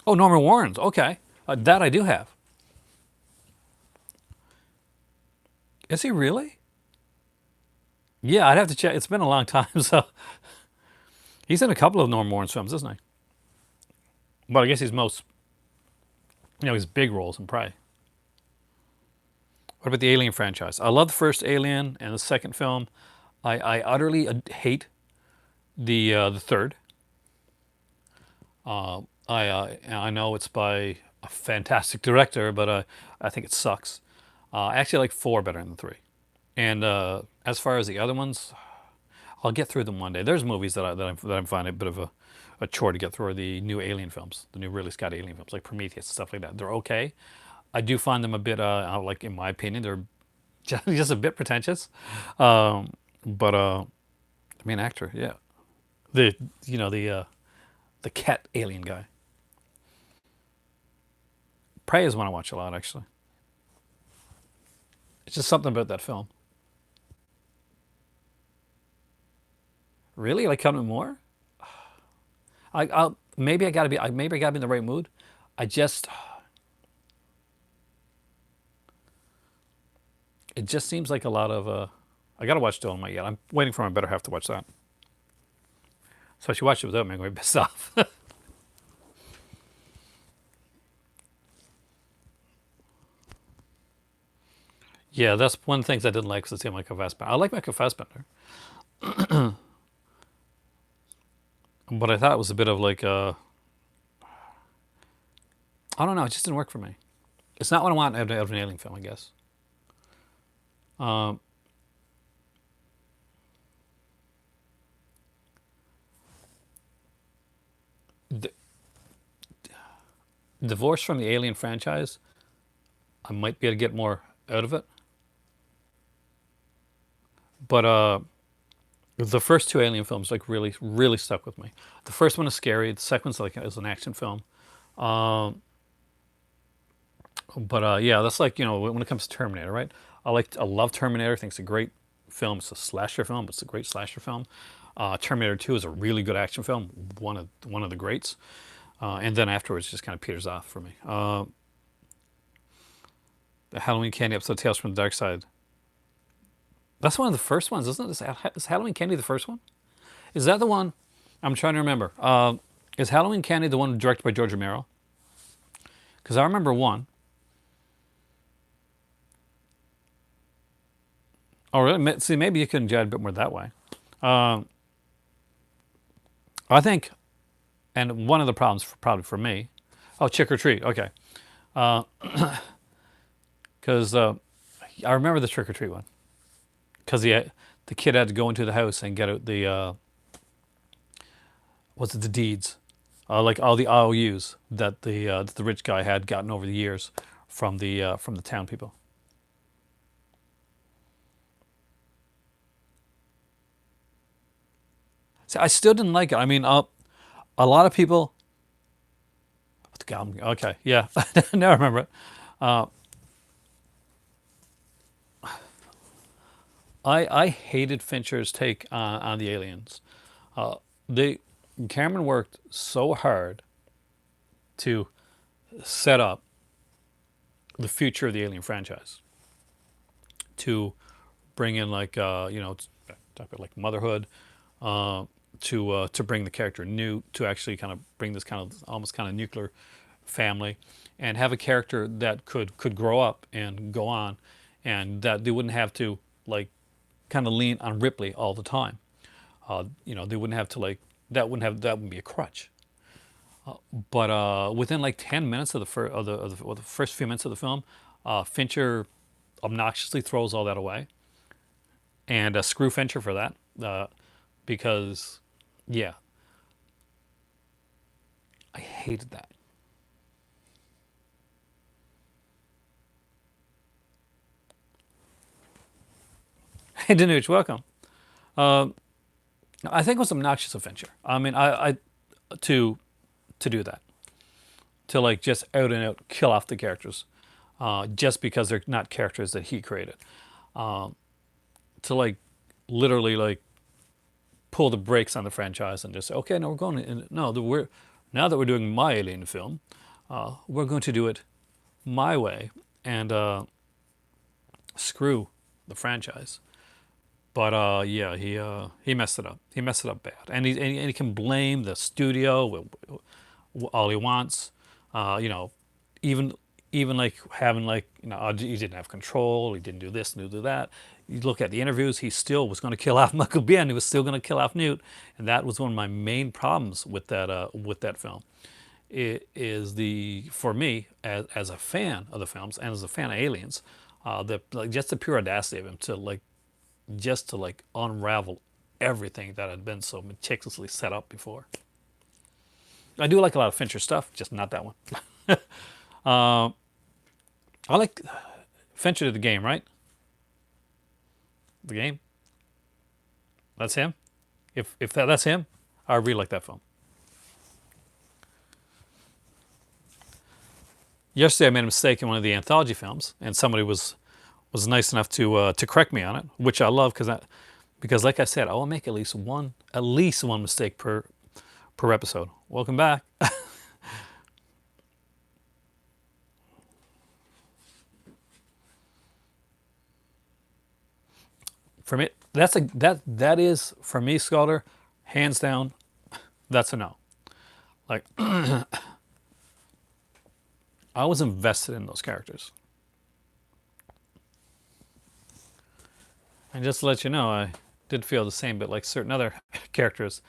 S1: Oh, Norman Warren's. Okay, that I do have. Is he really? Yeah, I'd have to check. It's been a long time, so he's in a couple of Norman Warren's films, isn't he? But I guess he's most, his big roles in Prey. What about the Alien franchise? I love the first Alien and the second film. I utterly hate the third. I know it's by a fantastic director, but I think it sucks. I actually like four better than three. And as far as the other ones, I'll get through them one day. There's movies that I'm finding a bit of a chore to get through. Are the new Alien films, the new Ridley Scott Alien films, like Prometheus and stuff like that. They're okay. I do find them a bit, like in my opinion, they're just a bit pretentious. But the main actor, yeah, the you know the cat alien guy. Prey is one I watch a lot, actually. It's just something about that film. Really, like Covenant More? Maybe I gotta be. Maybe I gotta be in the right mood. I just. It just seems like a lot of. I gotta watch Dolomite yet. I'm waiting for my better half to watch that. So I should watch it without me. I'm going to be pissed off. Yeah, that's one of the things I didn't like was the same Michael Fassbender. I like Michael Fassbender, but I thought it was a bit of like I don't know. It just didn't work for me. It's not what I want out of an alien film, I guess. Um, d- Divorce from the Alien franchise, I might be able to get more out of it, but the first two Alien films like really really stuck with me. The first one is scary. The second one's like is an action film. Um, but yeah, that's like when it comes to Terminator, right? I love Terminator. I think it's a great film. It's a slasher film, but it's a great slasher film. Terminator 2 is a really good action film, one of the greats. And then afterwards, it just kind of peters off for me. The Halloween Candy episode, Tales from the Dark Side. That's one of the first ones, isn't it? Is Halloween Candy the first one? Is that the one? I'm trying to remember. Is Halloween Candy the one directed by George Romero? Because I remember one. Oh, really? See, maybe you can judge a bit more that way. I think, and one of the problems, probably for me, oh, Trick or Treat. Okay, because I remember the Trick or Treat one. Because the kid had to go into the house and get out the what's it, the deeds, like all the IOUs that the rich guy had gotten over the years from the town people. See, I still didn't like it. I mean, a lot of people. Okay, yeah, now I remember it. I hated Fincher's take on the aliens. They Cameron worked so hard to set up the future of the Alien franchise, to bring in like talk about like motherhood, to bring the character Newt, to actually kind of bring this kind of almost kind of nuclear family, and have a character that could grow up and go on, and that they wouldn't have to like kind of lean on Ripley all the time. They wouldn't have to like that wouldn't be a crutch. But within like 10 minutes of the first few minutes of the film, Fincher obnoxiously throws all that away, and screw Fincher for that, because yeah, I hated that. Hey, Danuch, welcome. I think it was obnoxious of Fincher. I mean, I to do that, to like just out and out kill off the characters, just because they're not characters that he created. To like literally like pull the brakes on the franchise and just say, okay, no, we're going to, no, we're now that we're doing my Alien film, we're going to do it my way and screw the franchise. But yeah, he messed it up. He messed it up bad, and he can blame the studio all he wants. You know, even like having like he didn't have control. He didn't do this, didn't do that. You look at the interviews, he still was going to kill off Michael Biehn. He was still going to kill off Newt, and that was one of my main problems with that film. It is for me as a fan of the films and as a fan of Aliens, like just the pure audacity of him to like just to like unravel everything that had been so meticulously set up before. I do like a lot of Fincher stuff, just not that one. I like Fincher did The Game, right? The Game. That's him. If that's him, I really like that film. Yesterday I made a mistake in one of the anthology films, and somebody was nice enough to correct me on it, which I love because like I said, I will make at least one mistake per episode. Welcome back. For me, that is for me, Scalder, hands down, that's a no. Like I was invested in those characters. And just to let you know, I did feel the same, but like certain other characters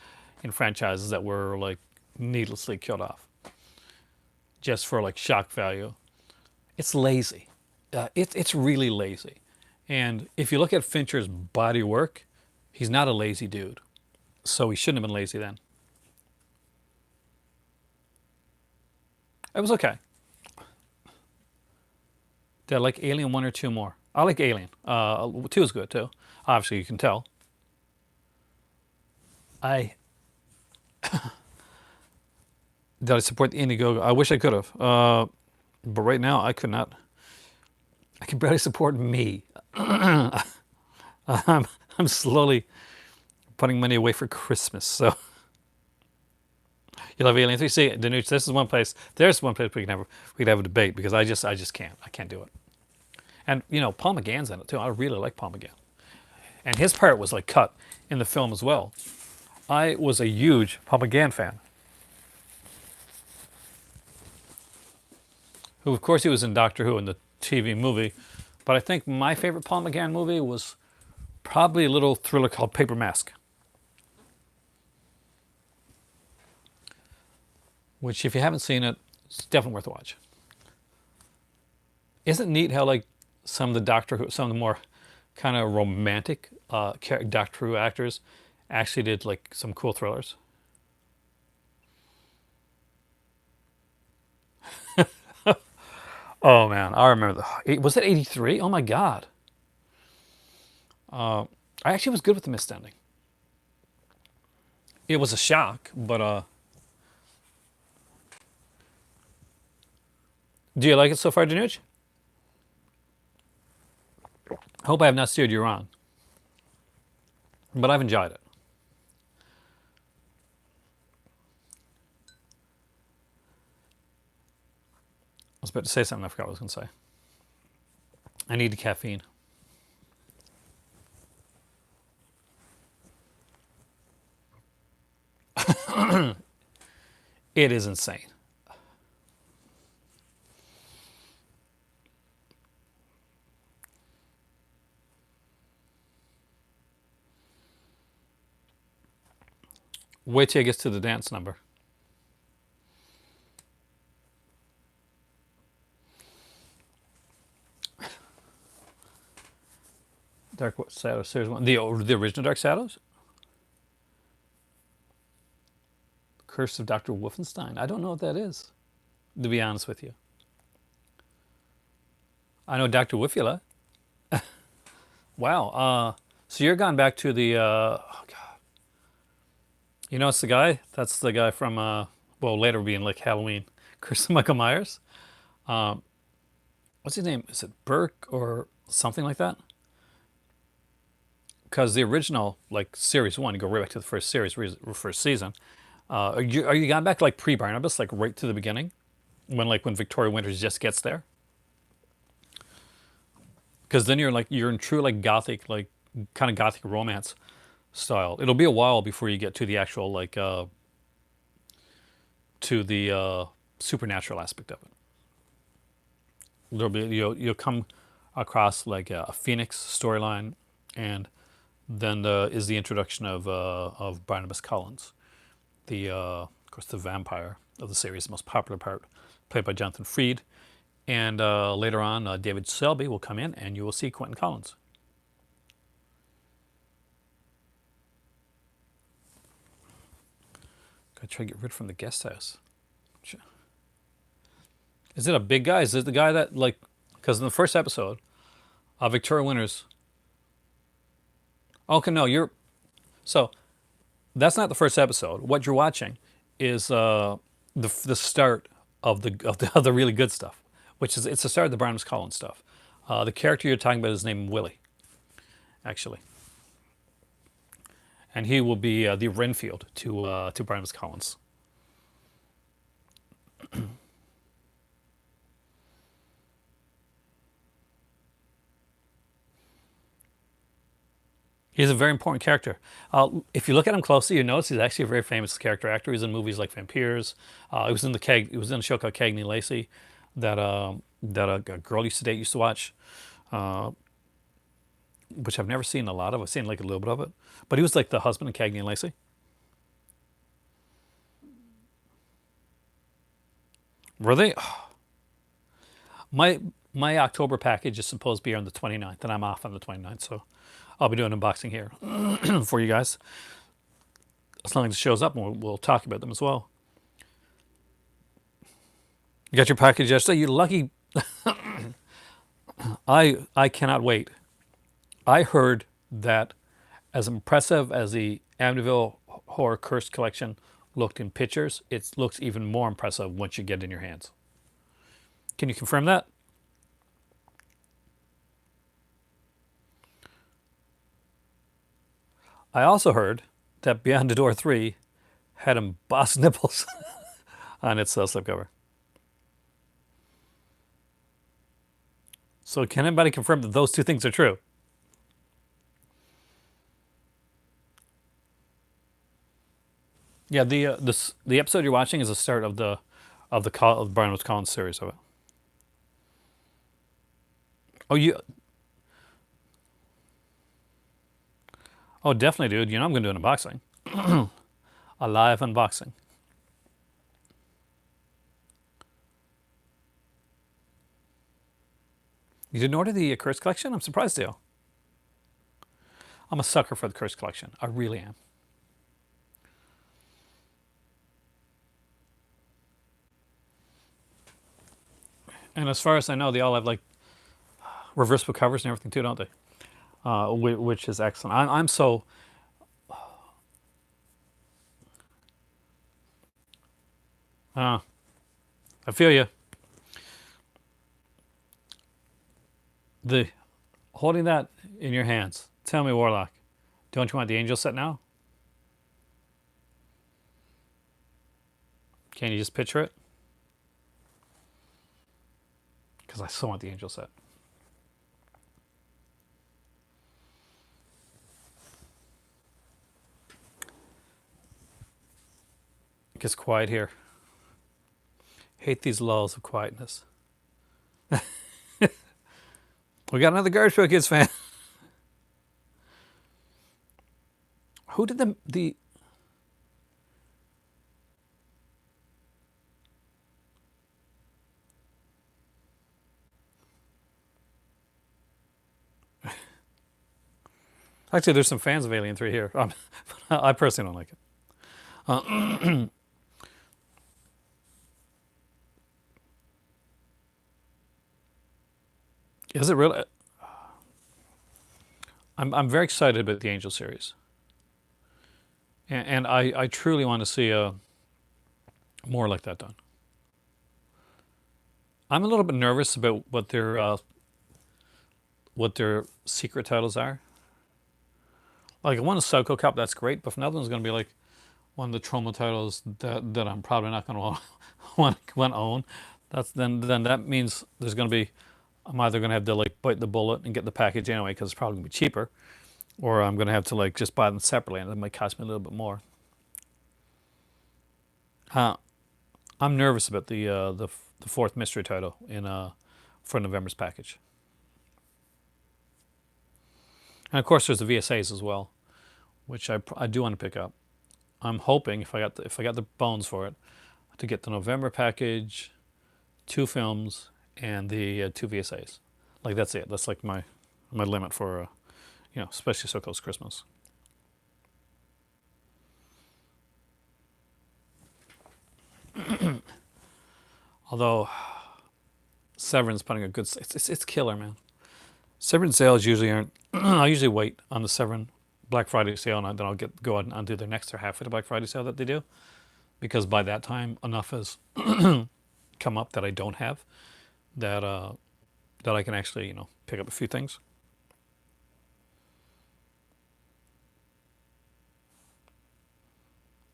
S1: in franchises that were like needlessly killed off just for like shock value. It's lazy. It's really lazy. And if you look at Fincher's body work, he's not a lazy dude. So he shouldn't have been lazy then. It was okay. Did I like Alien 1 or 2 more? I like Alien. 2 is good too. Obviously, you can tell. Did I support the Indiegogo? I wish I could have. But right now, I could not. I can barely support me. I'm slowly putting money away for Christmas. So you love Alien 3. See, Danuch, this is one place. There's one place we can have a debate because I just can't. I can't do it. And Paul McGann's in it too. I really like Paul McGann, and his part was like cut in the film as well. I was a huge Paul McGann fan. Who, of course, he was in Doctor Who in the TV movie, but I think my favorite Paul McGann movie was probably a little thriller called Paper Mask, which, if you haven't seen it, it's definitely worth a watch. Isn't it neat how like some of the Doctor Who, some of the more kind of romantic Doctor Who actors actually did like some cool thrillers? Oh man, I remember was it 83? Oh my god. I actually was good with the mist ending. It was a shock, but do you like it so far, Danuch? Hope I have not steered you wrong, but I've enjoyed it. I was about to say something, I forgot what I was going to say. I need the caffeine. It is insane. Wait till it gets to the dance number. Dark Shadows Series 1. The original Dark Shadows? Curse of Dr. Wolfenstein. I don't know what that is, to be honest with you. I know Dr. Wiffula. Wow. So you're gone back to the, oh God. It's the guy? That's the guy from, well, later being like Halloween. Curse of Michael Myers. What's his name? Is it Burke or something like that? Because the original, like series 1, you go right back to the first series, first season. Are you gone back like pre-Barnabas, like right to the beginning, when Victoria Winters just gets there? Because then you're in true like gothic, like kind of gothic romance style. It'll be a while before you get to the actual like to the supernatural aspect of it. There'll be you'll come across like a Phoenix storyline, and then is the introduction of Barnabas Collins, the of course the vampire of the series, the most popular part, played by Jonathan Freed, and later on David Selby will come in, and you will see Quentin Collins. Gotta try to get rid from the guest house. Is it a big guy? Is it the guy that like? Because in the first episode, Victoria Winters. Okay, no, so that's not the first episode. What you're watching is the start of the really good stuff, which is it's the start of the Barnabas Collins stuff. The character you're talking about is named Willie, actually, and he will be the Renfield to Barnabas Collins. He's a very important character. If you look at him closely, you notice he's actually a very famous character actor. He's in movies like Vampires. He was in a show called Cagney Lacey, that a girl used to date used to watch, which I've never seen a lot of. I've seen like a little bit of it, but he was like the husband of Cagney and Lacey. Were they? My October package is supposed to be on the 29th, and I'm off on the 29th, so I'll be doing an unboxing here for you guys. As long as it shows up, and we'll talk about them as well. You got your package yesterday? You lucky. I cannot wait. I heard that as impressive as the Amityville Horror Curse collection looked in pictures, it looks even more impressive once you get it in your hands. Can you confirm that? I also heard that Beyond the Door 3 had embossed nipples on its slipcover. So can anybody confirm that those two things are true? Yeah, the episode you're watching is the start of the Barnabas Collins series of it. Oh, oh, definitely, dude. You know I'm going to do an unboxing, a live unboxing. You didn't order the Curse collection? I'm surprised, Dale. I'm a sucker for the Curse collection. I really am. And as far as I know, they all have like reversible covers and everything too, don't they? Which is excellent. I'm so I feel you. The holding that in your hands. Tell me, Warlock, don't you want the angel set now? Can you just picture it? Because I still want the angel set. It gets quiet here. Hate these lulls of quietness. We got another Garfield Kids fan. Who did the Actually, there's some fans of Alien 3 here. I personally don't like it. Is it really? I'm very excited about the Angel series, and I truly want to see more like that done. I'm a little bit nervous about what their secret titles are. Like one is Psycho Cop, that's great, but another one's going to be like one of the trauma titles that I'm probably not going to want to own. Then that means there's going to be I'm either going to have to like bite the bullet and get the package anyway because it's probably going to be cheaper, or I'm going to have to like just buy them separately and it might cost me a little bit more. I'm nervous about the fourth mystery title in for November's package. And of course, there's the VSAs as well, which I do want to pick up. I'm hoping if I got the bones for it, to get the November package, 2 films, and the 2 VSAs. Like that's it. That's like my limit for especially so close to Christmas. Although Severin's putting a good, it's killer, man. Severin sales usually aren't. I usually wait on the Severin Black Friday sale, and then I'll go out and do their next or half of the Black Friday sale that they do, because by that time enough has come up that I don't have that that I can actually pick up a few things.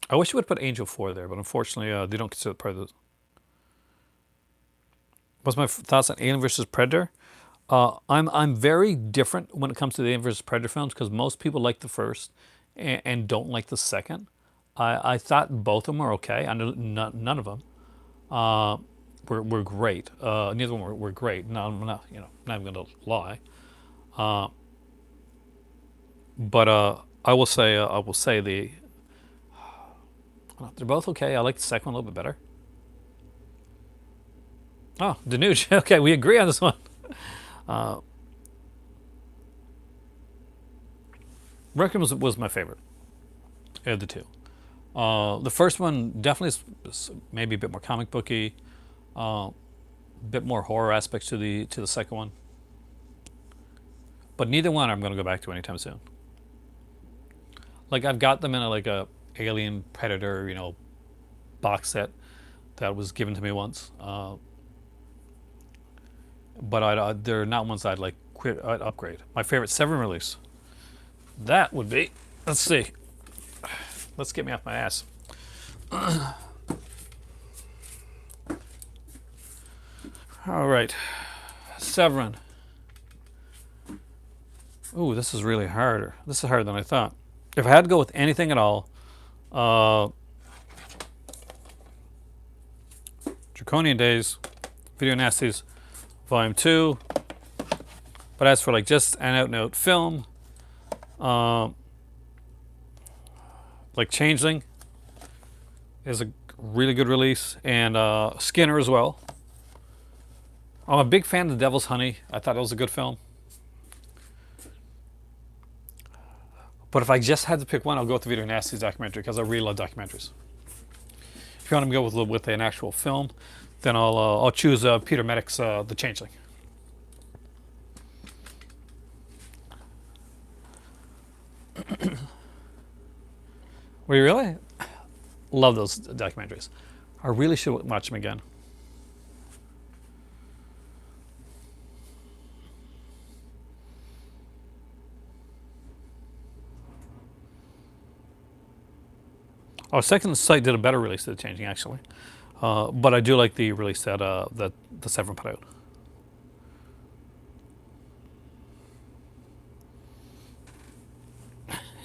S1: I wish you would put Angel 4 there, but unfortunately they don't consider it part of the. What's my thoughts on Alien versus Predator? I'm very different when it comes to the Alien versus Predator films because most people like the first and don't like the second. I thought both of them were okay. I know none of them were great. Neither of them were great. No, I'm not not even going to lie. But I will say they're both okay. I like the second one a little bit better. Oh, Danuge. Okay, we agree on this one. Requiem was my favorite of the two. The first one definitely is maybe a bit more comic booky, a bit more horror aspects to the second one. But neither one I'm going to go back to anytime soon. Like I've got them in a Alien Predator box set that was given to me once. But they're not ones I'd I'd upgrade. My favorite Severin release. That would be. Let's see. Let's get me off my ass. All right, Severin. Ooh, this is really harder. This is harder than I thought. If I had to go with anything at all, uh, Draconian Days, Video Nasties, Volume 2. But as for like just an out and out film, uh, like Changeling is a really good release, and Skinner as well. I'm a big fan of The Devil's Honey. I thought it was a good film. But if I just had to pick one, I'll go with the Video Nasties documentary because I really love documentaries. If you want to go with an actual film, then I'll choose Peter Medic's The Changeling. Were you really? Love those documentaries. I really should watch them again. Oh, Second Sight did a better release of The Changing, actually. But I do like the release that the Severin put out.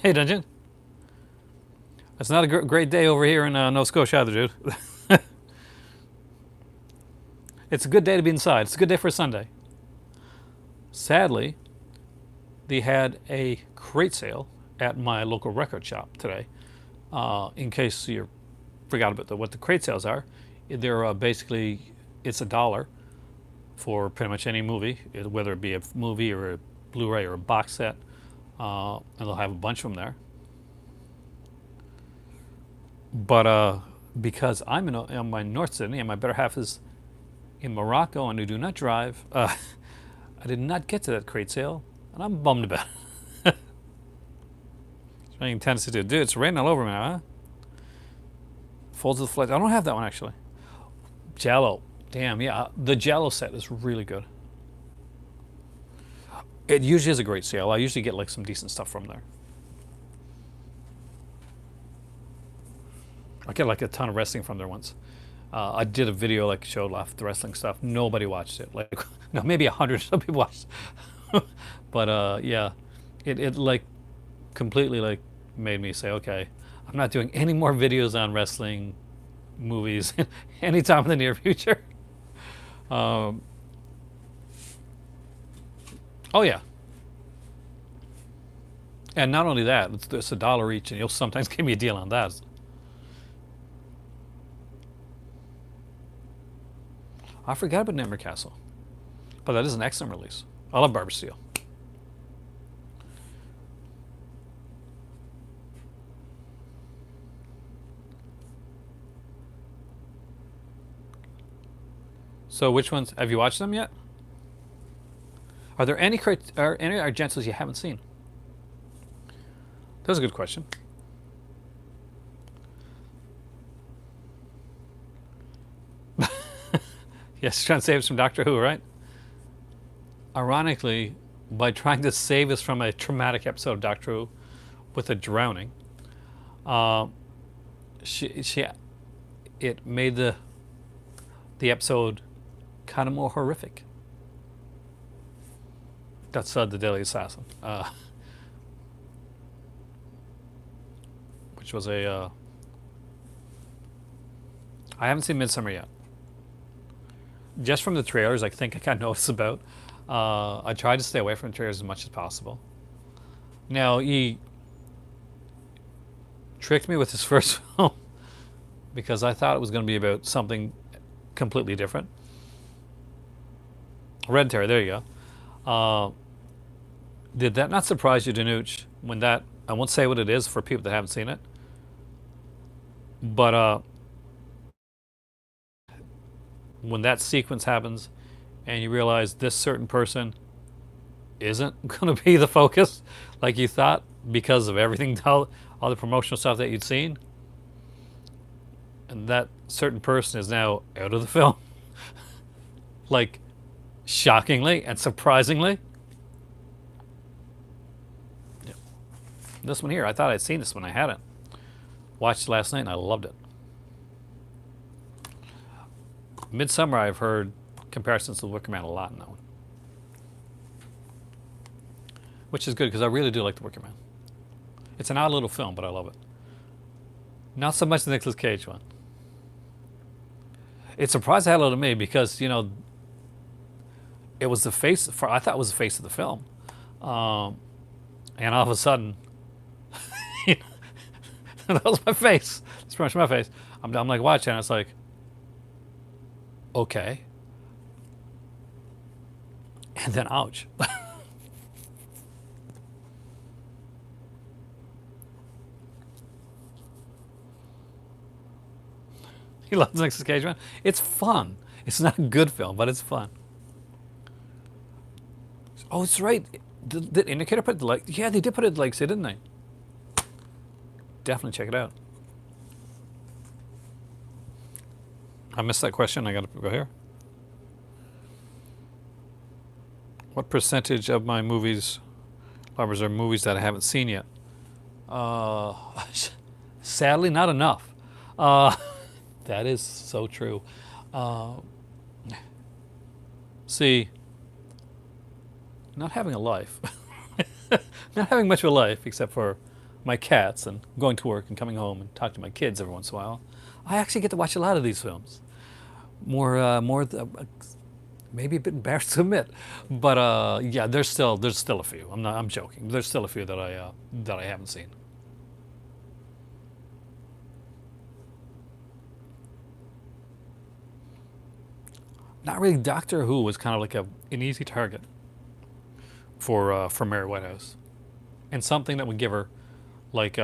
S1: Hey, Dungeon. It's not a great day over here in Nova Scotia either, dude. It's a good day to be inside. It's a good day for a Sunday. Sadly, they had a crate sale at my local record shop today. In case you forgot about what the crate sales are, they're basically, it's $1 for pretty much any movie, whether it be a movie or a Blu-ray or a box set, and they'll have a bunch of them there. But because I'm in my North Sydney and my better half is in Morocco and we do not drive, I did not get to that crate sale, and I'm bummed about it. It's raining tendency to do. It's raining all over me now, huh? Folds of the Flesh. I don't have that one actually. Giallo. Damn, yeah. The Giallo set is really good. It usually is a great sale. I usually get like some decent stuff from there. I get like a ton of wrestling from there once. I did a video like showed off the wrestling stuff. Nobody watched it. Like, no, maybe 100 some people watched. But yeah, it like completely like made me say, okay, I'm not doing any more videos on wrestling movies anytime in the near future. Oh yeah, and not only that, it's $1 each, and you'll sometimes give me a deal on that. I forgot about Nightmare Castle, but that is an excellent release. I love Barbara Steele. So which ones have you watched them yet? Are there any Argentos you haven't seen? That's a good question. Yes, trying to save us from Doctor Who, right? Ironically, by trying to save us from a traumatic episode of Doctor Who with a drowning, it made the episode kind of more horrific. That's The Deadly Assassin, which was a. I haven't seen Midsummer yet. Just from the trailers, I think I kind of know what it's about. I try to stay away from the trailers as much as possible. Now, he tricked me with his first film because I thought it was going to be about something completely different. Hereditary, there you go. Did that not surprise you, Danuch, when that, I won't say what it is for people that haven't seen it, but when that sequence happens and you realize this certain person isn't going to be the focus like you thought because of everything, all the promotional stuff that you'd seen, and that certain person is now out of the film, like shockingly and surprisingly. Yeah. This one here, I thought I'd seen this one. I hadn't. Watched it last night and I loved it. Midsummer, I've heard comparisons to Wicker Man a lot in that one. which is good because I really do like The Wicker Man. It's an odd little film, but I love it. Not so much the Nicolas Cage one. It surprised the hell out of me because it was the face. I thought it was the face of the film, and all of a sudden, that was my face. It's pretty much my face. I'm like watching, and it's like, okay, and then ouch. He loves Nicolas Cage, man. It's fun. It's not a good film, but it's fun. Oh, it's right. Did Indicator put it like? Yeah, they did put it like, say, didn't they? Definitely check it out. I missed that question. I got to go here. What percentage of my movies, lovers, are movies that I haven't seen yet? Uh, Sadly, not enough. Uh, that is so true. Uh, See, not having a life, not having much of a life except for my cats and going to work and coming home and talking to my kids every once in a while, I actually get to watch a lot of these films. Maybe a bit embarrassed to admit, but yeah, there's still a few. I'm joking. There's still a few that I haven't seen. Not really. Doctor Who was kind of like an easy target for Mary Whitehouse, and something that would give her like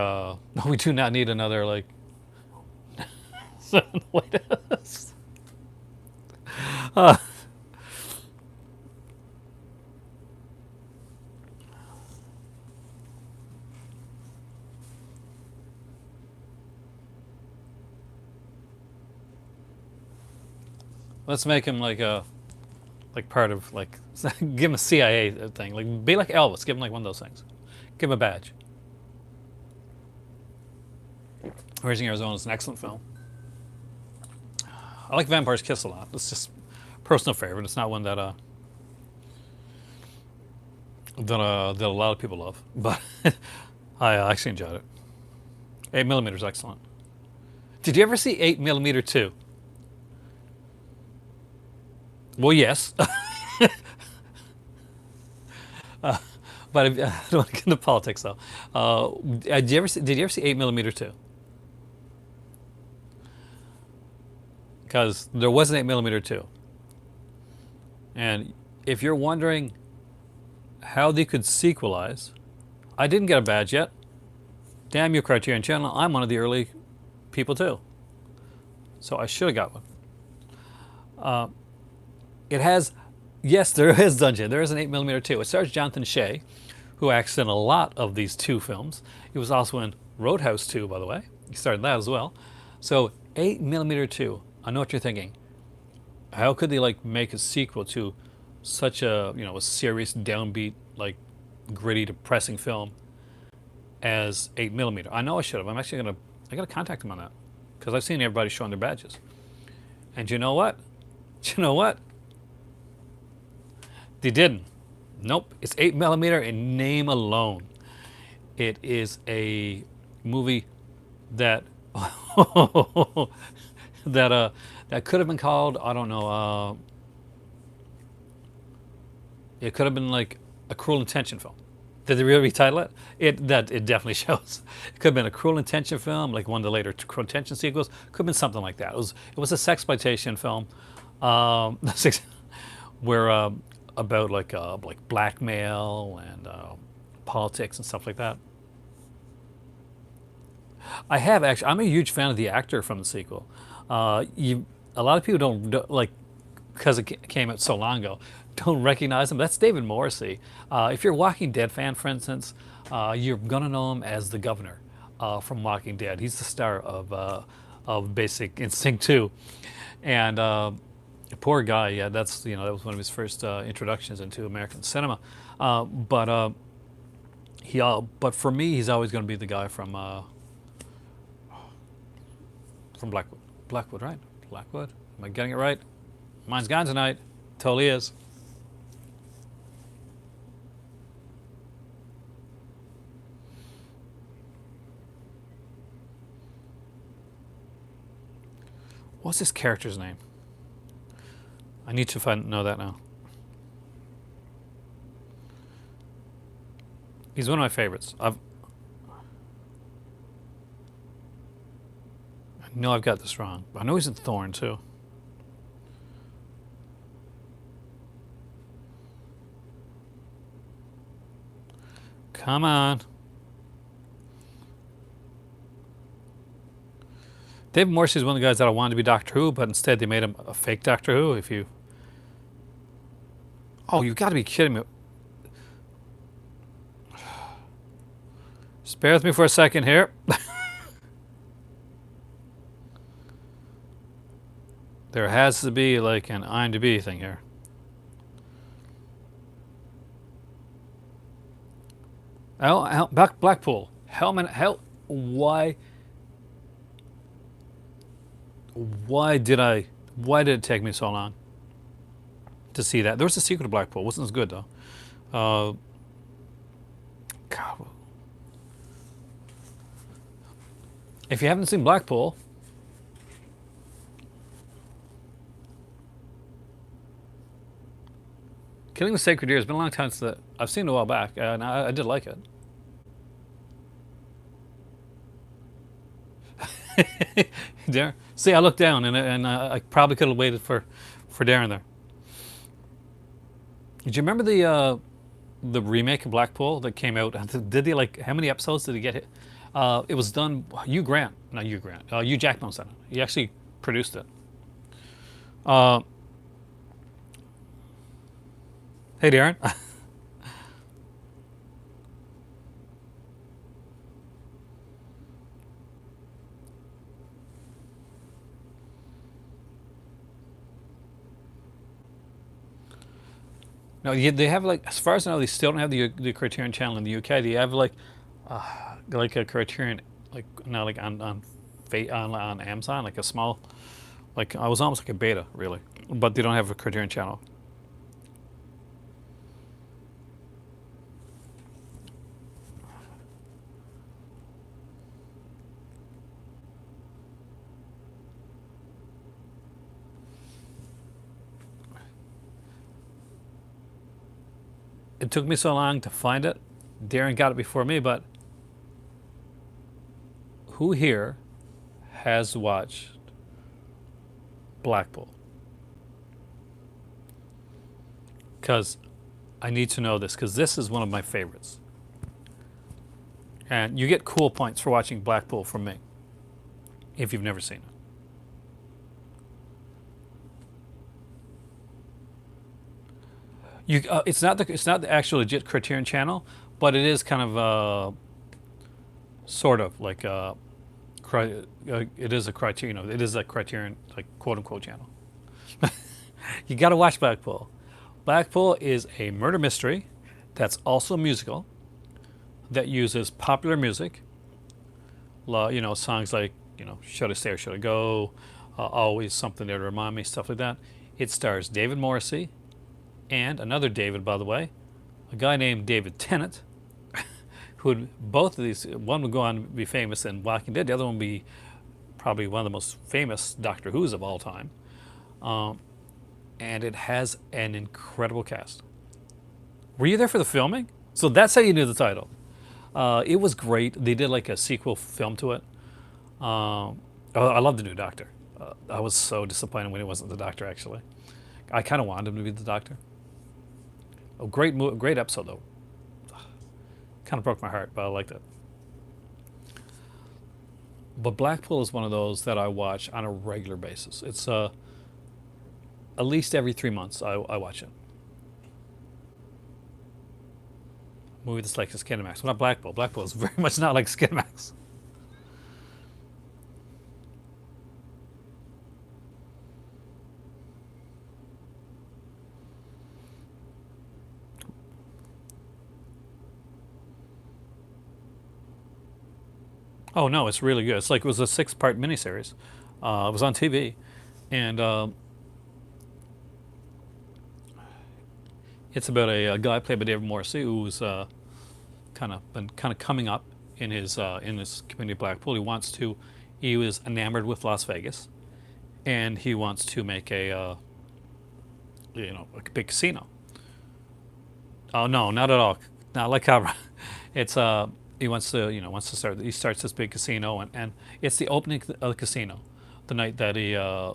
S1: we do not need another like Whitehouse. Uh, let's make him like part of like give him a CIA thing. Like be like Elvis. Give him like one of those things. Give him a badge. Raising Arizona is an excellent film. I like Vampire's Kiss a lot. It's just personal favorite. It's not one that a lot of people love, but I actually enjoyed it. 8mm is excellent. Did you ever see 8mm 2? Well, yes. But I don't want to get into politics though. Did you ever see 8mm 2? Because there was an 8mm 2. And if you're wondering how they could sequelize, I didn't get a badge yet. Damn you, Criterion Channel. I'm one of the early people too. So I should have got one. It has, yes, there is Dungeon. There is an 8mm 2. It stars Jonathan Shea, who acts in a lot of these 2 films. He was also in Roadhouse 2, by the way. He starred in that as well. So 8mm 2. I know what you're thinking. How could they like make a sequel to such a a serious downbeat, like gritty, depressing film as 8mm? I know I should have. I gotta contact them on that because I've seen everybody showing their badges. And you know what? You know what? They didn't. Nope. It's 8mm in name alone. It is a movie that that could have been called, I don't know, it could have been like a Cruel Intention film. Did they really retitle it? It definitely shows. It could have been a Cruel Intention film, like one of the later Cruel Intention sequels. Could have been something like that. It was a sexploitation film, where about like blackmail and politics and stuff like that. I have actually. I'm a huge fan of the actor from the sequel. A lot of people don't like because it came out so long ago. Don't recognize him. That's David Morrissey. If you're a Walking Dead fan, for instance, you're gonna know him as the governor from Walking Dead. He's the star of Basic Instinct 2, and poor guy. Yeah, that was one of his first introductions into American cinema. But for me, he's always going to be the guy from Blackwood. Blackwood, right? Blackwood. Am I getting it right? Mine's gone tonight. Totally is. What's this character's name? I need to know that now. He's one of my favorites. I know I've got this wrong. I know he's in Thorn too. Come on. David Morse is one of the guys that I wanted to be Doctor Who, but instead they made him a fake Doctor Who. If you, oh, you've got to be kidding me! Just bear with me for a second here. There has to be like an IMDb thing here. Blackpool. Why? Why did it take me so long to see that? There was a sequel to Blackpool. It wasn't as good though. God. If you haven't seen Blackpool, Killing the Sacred Deer has been a long time since I've seen it a while back, and I did like it. Darren, see, I looked down, and I probably could have waited for Darren there. Did you remember the remake of Blackpool that came out? Did they like how many episodes did he get? It was done. Hugh Jackman was on it. He actually produced it. Hey, Darren. No, they have like, as far as I know, they still don't have the Criterion channel in the UK. They have like a Criterion, like now like on Amazon, like a small, like I was almost like a beta really, but they don't have a Criterion channel. It took me so long to find it. Darren got it before me, but who here has watched Blackpool? Because I need to know this, because this is one of my favorites. And you get cool points for watching Blackpool from me, if you've never seen it. It's not the actual legit Criterion channel, but it is kind of sort of like it is a Criterion. It is a Criterion like quote unquote channel. You got to watch Blackpool. Blackpool is a murder mystery that's also a musical that uses popular music. Songs like Should I Stay or Should I Go, Always Something There to Remind Me, stuff like that. It stars David Morrissey. And another David, by the way, a guy named David Tennant, who both of these, one would go on to be famous in Walking Dead, the other one would be probably one of the most famous Doctor Who's of all time. And it has an incredible cast. Were you there for the filming? So that's how you knew the title. It was great. They did like a sequel film to it. I love the new Doctor. I was so disappointed when he wasn't the Doctor, actually. I kind of wanted him to be the Doctor. A great episode though. Kind of broke my heart, but I liked it. But Blackpool is one of those that I watch on a regular basis. It's at least every 3 months I watch it. Movie that's like Skinamax. Well, not Blackpool. Blackpool is very much not like Skinamax. Oh no, it's really good. It's like it was a 6-part miniseries. It was on TV, and it's about a guy played by David Morrissey who's kind of coming up in his community of Blackpool. He was enamored with Las Vegas, and he wants to make a big casino. Oh no, not at all. Not like Cabra. It's he wants to wants to start. He starts this big casino, and it's the opening of the casino, the night that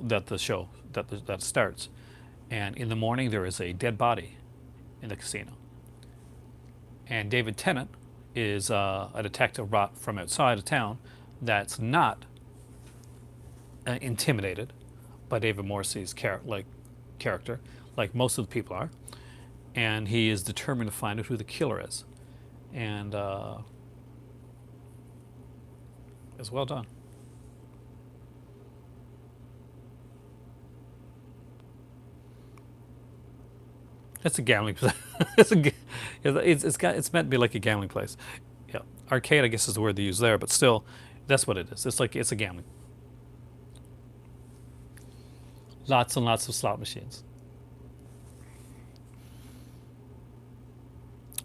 S1: that the show that starts, and in the morning there is a dead body in the casino, and David Tennant is a detective brought from outside of town that's not intimidated by David Morrissey's character, like most of the people are, and he is determined to find out who the killer is, and it's well done. It's a gambling place. It's meant to be like a gambling place. Yeah, arcade I guess is the word they use there, but still, that's what it is. It's a gambling. Lots and lots of slot machines.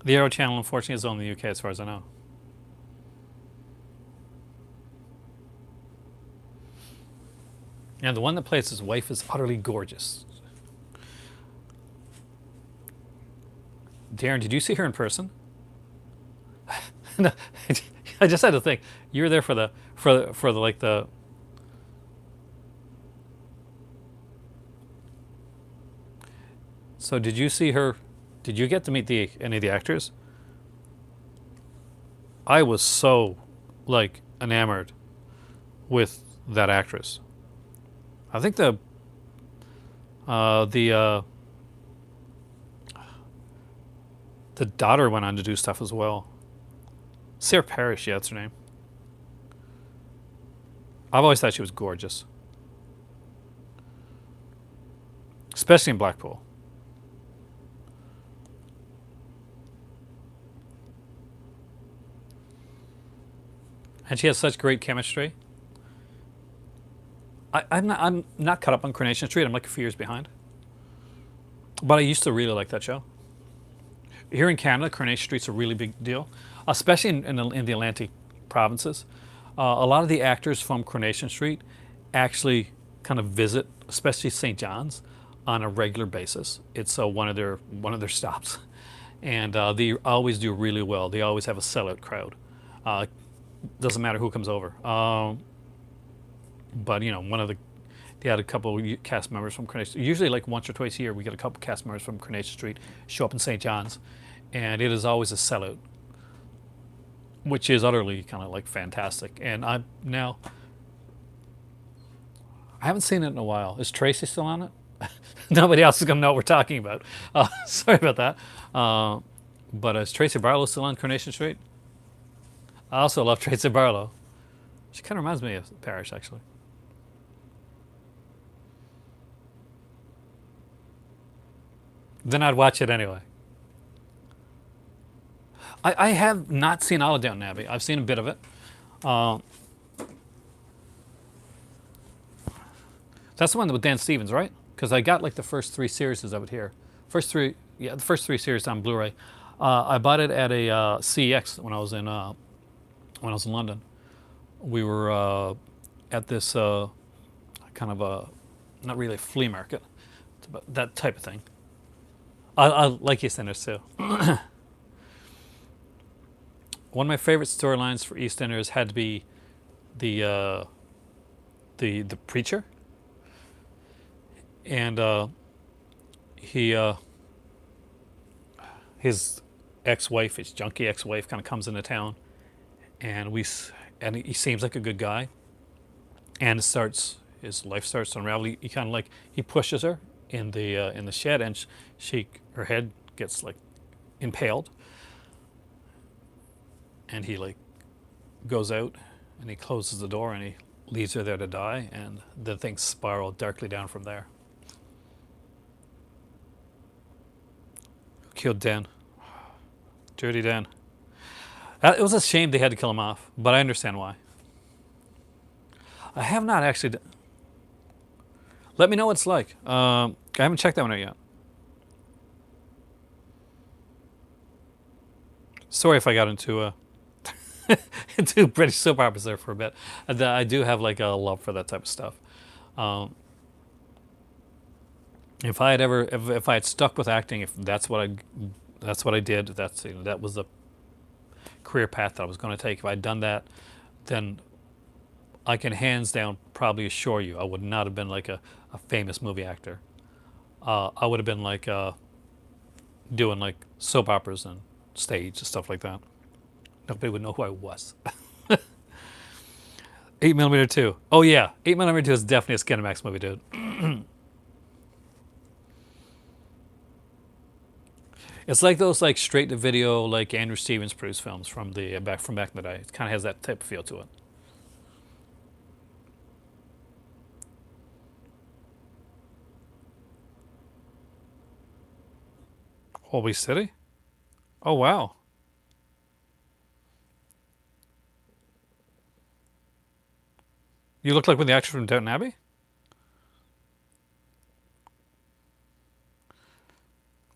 S1: The Arrow Channel, unfortunately, is only in the UK as far as I know. And the one that plays his wife is utterly gorgeous. Darren, did you see her in person? No, I just had to think. You were there for the like the. So did you see her? Did you get to meet any of the actors? I was so like enamored with that actress. I think the the daughter went on to do stuff as well. Sarah Parrish, yeah, that's her name. I've always thought she was gorgeous, especially in Blackpool. And she has such great chemistry. I'm not caught up on Coronation Street. I'm like a few years behind. But I used to really like that show. Here in Canada, Coronation Street's a really big deal, especially in the Atlantic provinces. A lot of the actors from Coronation Street actually kind of visit, especially St. John's, on a regular basis. It's one of their stops, and they always do really well. They always have a sellout crowd. Doesn't matter who comes over. But they had a couple of cast members from Coronation. Usually, like once or twice a year, we get a couple cast members from Coronation Street show up in St. John's, and it is always a sellout, which is utterly kind of like fantastic. And I haven't seen it in a while. Is Tracy still on it? Nobody else is gonna know what we're talking about. Sorry about that. But is Tracy Barlow still on Coronation Street? I also love Tracy Barlow. She kind of reminds me of Parrish, actually. Then I'd watch it anyway. I have not seen all of Downton Abbey. I've seen a bit of it. Uh, that's the one with Dan Stevens, right? Because I got like the first three series of it here. The first three series on Blu-ray. I bought it at a CEX when I was in London. We were at this kind of a not really a flea market, but that type of thing. I like EastEnders too. One of my favorite storylines for EastEnders had to be the the preacher, and he his ex-wife, his junkie ex-wife, kind of comes into town, and and he seems like a good guy, and his life starts to unravel. He kind of like he pushes her in the shed, and her head gets like impaled, and he like goes out and he closes the door and he leaves her there to die, and the things spiral darkly down from there. Killed Dan, dirty Dan. It was a shame they had to kill him off, but I understand why. I have not actually. Let me know what it's like. I haven't checked that one out yet. Sorry if I got into into British soap operas there for a bit. I do have like a love for that type of stuff. If I had ever, if I had stuck with acting, if that's what I did. That's that was the career path that I was going to take. If I'd done that, then I can hands down probably assure you I would not have been like a famous movie actor. I would have been like doing like soap operas and stage and stuff like that. Nobody would know who I was. 8mm 2. Oh yeah, 8mm 2 is definitely a Skinamax movie, dude. It's like those like straight to video like Andrew Stevens produced films from the back in the day. It kind of has that type of feel to it. Holby City? Oh wow. You look like one of the actors from Downton Abbey?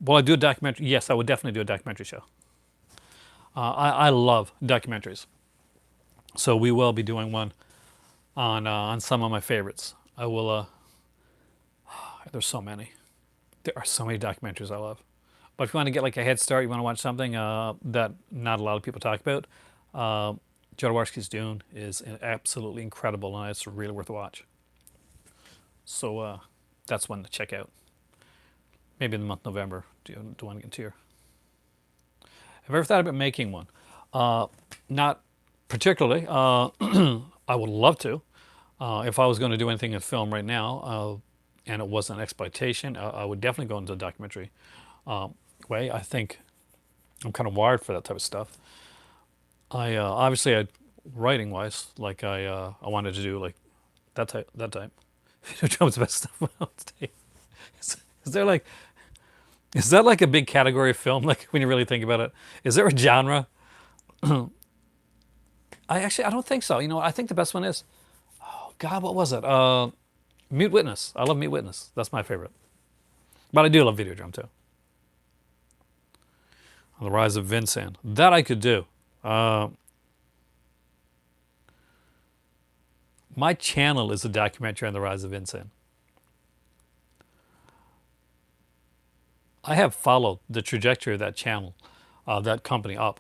S1: Well, I do a documentary. Yes, I would definitely do a documentary show. I love documentaries. So we will be doing one on some of my favorites. I will. There's so many. There are so many documentaries I love. But if you want to get like a head start, you want to watch something that not a lot of people talk about, Jodorowsky's Dune is absolutely incredible, and it's really worth a watch. So that's one to check out. Maybe in the month of November. Do you want to get into your? Have you ever thought about making one? Not particularly. I would love to. If I was going to do anything in film right now, and it wasn't exploitation, I would definitely go into the documentary way. I think I'm kind of wired for that type of stuff. I obviously, writing wise, like I wanted to do like that type. Video drama's the best stuff on stage. Is there like is that like a big category of film? Like when you really think about it, is there a genre? I don't think so. I think the best one is, oh God, what was it? Mute Witness. I love Mute Witness. That's my favorite. But I do love Videodrome too. On the Rise of Vincent. That I could do. My channel is a documentary on the Rise of Vincent. I have followed the trajectory of that channel, that company up.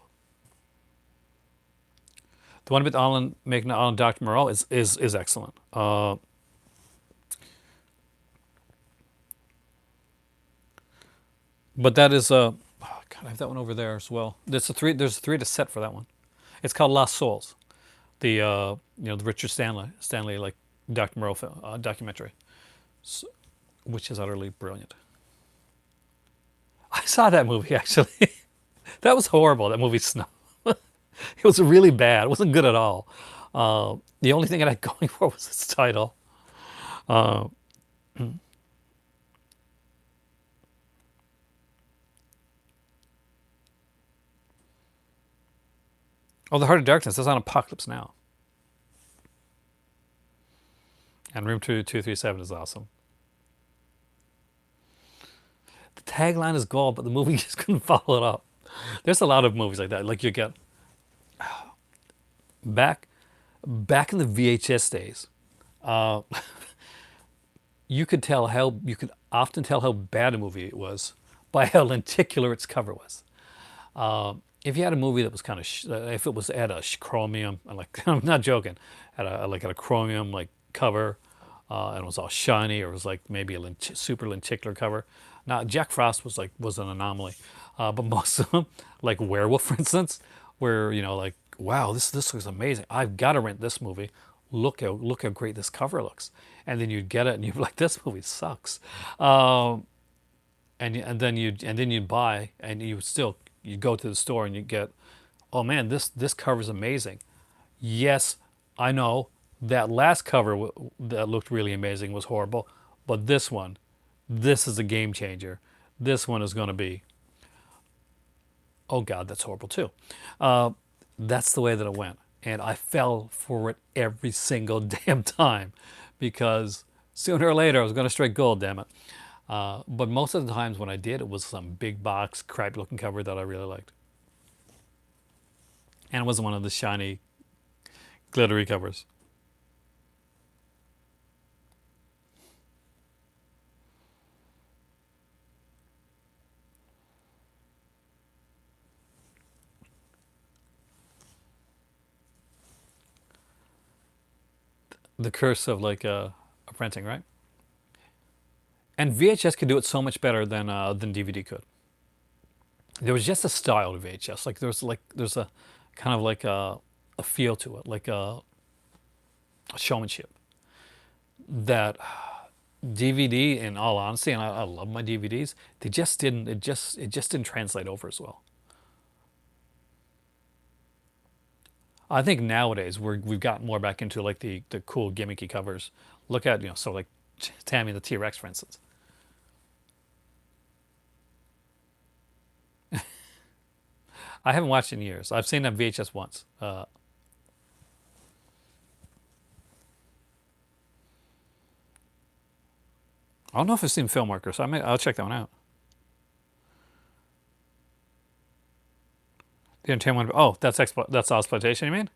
S1: The one with Alan making Alan Dr. Moreau is excellent. But that is oh God, I have that one over there as well. There's a three to set for that one. It's called Lost Souls. The the Richard Stanley like Dr. Moreau film, documentary, which is utterly brilliant. I saw that movie actually. That was horrible. That movie Snow. It was really bad. It wasn't good at all. The only thing it had going for was its title. Uh, oh, The Heart of Darkness. That's on Apocalypse Now. And Room 237 is awesome. The tagline is gold, but the movie just couldn't follow it up. There's a lot of movies like that. Like you get back back in the VHS days. Uh, you could often tell how bad a movie it was by how lenticular its cover was. If you had a movie that was kind of if it was had a chromium, like I'm not joking, had a chromium like cover, and it was all shiny, or it was like maybe a super lenticular cover. Now Jack Frost was an anomaly, but most of them, like Werewolf, for instance, where like wow, this looks amazing. I've got to rent this movie. Look how great this cover looks, and then you'd get it and you'd be like, this movie sucks. And then you'd buy, and you'd go to the store and you get, oh man, this cover is amazing. Yes, I know that last cover that looked really amazing was horrible, but this is a game changer. This one is going to be, oh God, that's horrible too. That's the way that it went, and I fell for it every single damn time, because sooner or later I was going to strike gold. Damn it. But most of the times when I did, it was some big box, crappy looking cover that I really liked. And it wasn't one of the shiny, glittery covers. The curse of like of renting, right? And VHS could do it so much better than DVD could. There was just a style to VHS. There's a kind of like a feel to it, like a showmanship that DVD. In all honesty, and I love my DVDs. They just didn't. It just didn't translate over as well. I think nowadays we've gotten more back into like the cool gimmicky covers. Look at so like Tammy the T Rex, for instance. I haven't watched it in years. I've seen that VHS once. I don't know if I've seen Filmworker, so I'll check that one out. The entertainment one. Oh, that's exploitation. You mean?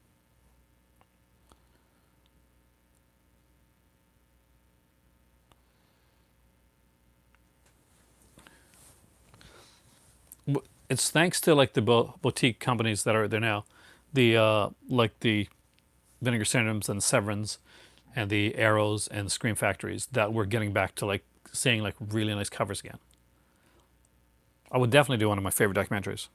S1: It's thanks to like the boutique companies that are there now, the like the Vinegar Syndromes and Severins, and the Arrows and the Scream Factories that we're getting back to like seeing like really nice covers again. I would definitely do one of my favorite documentaries.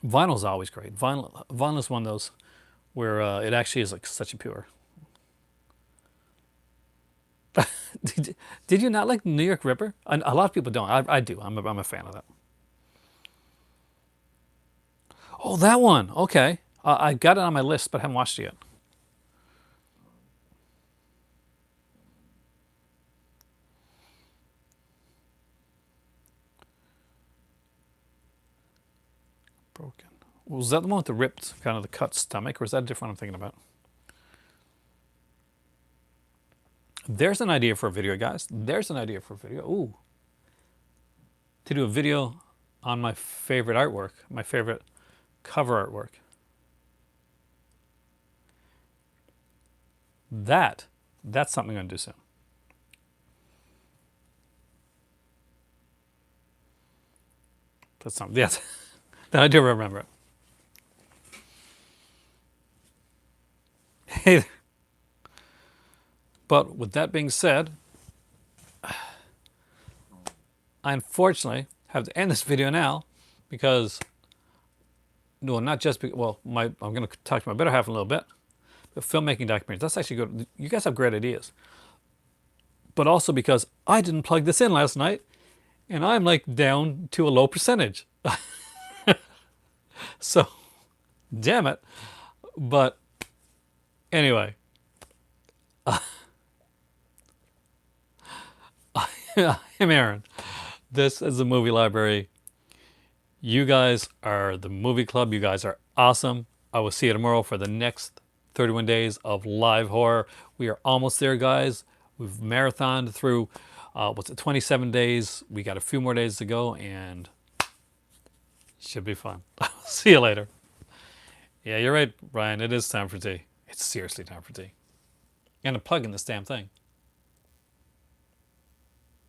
S1: Vinyl's always great. Vinyl is one of those where it actually is like such a pure. Did you not like New York Ripper? A lot of people don't. I do. I'm a fan of that. Oh, that one. Okay. I got it on my list, but haven't watched it yet. Broken. Was that the one with the ripped, kind of the cut stomach, or is that a different one I'm thinking about? There's an idea for a video, guys. There's an idea for a video. Ooh. To do a video on my favorite artwork, my favorite cover artwork. That's something I'm going to do soon. That's something. Yes. Then I do remember it. Hey, but with that being said, I unfortunately have to end this video now because, no, not just because, well, I'm going to talk to my better half in a little bit. But filmmaking documentaries, that's actually good. You guys have great ideas. But also because I didn't plug this in last night and I'm like down to a low percentage. So, damn it. But anyway, I'm Aaron. This is the Movie Library. You guys are the movie club. You guys are awesome. I will see you tomorrow for the next 31 days of live horror. We are almost there, guys. We've marathoned through, 27 days. We got a few more days to go, and should be fun. See you later. Yeah, you're right, Brian. It is time for tea. It's seriously time for tea. And I'm plugging this damn thing.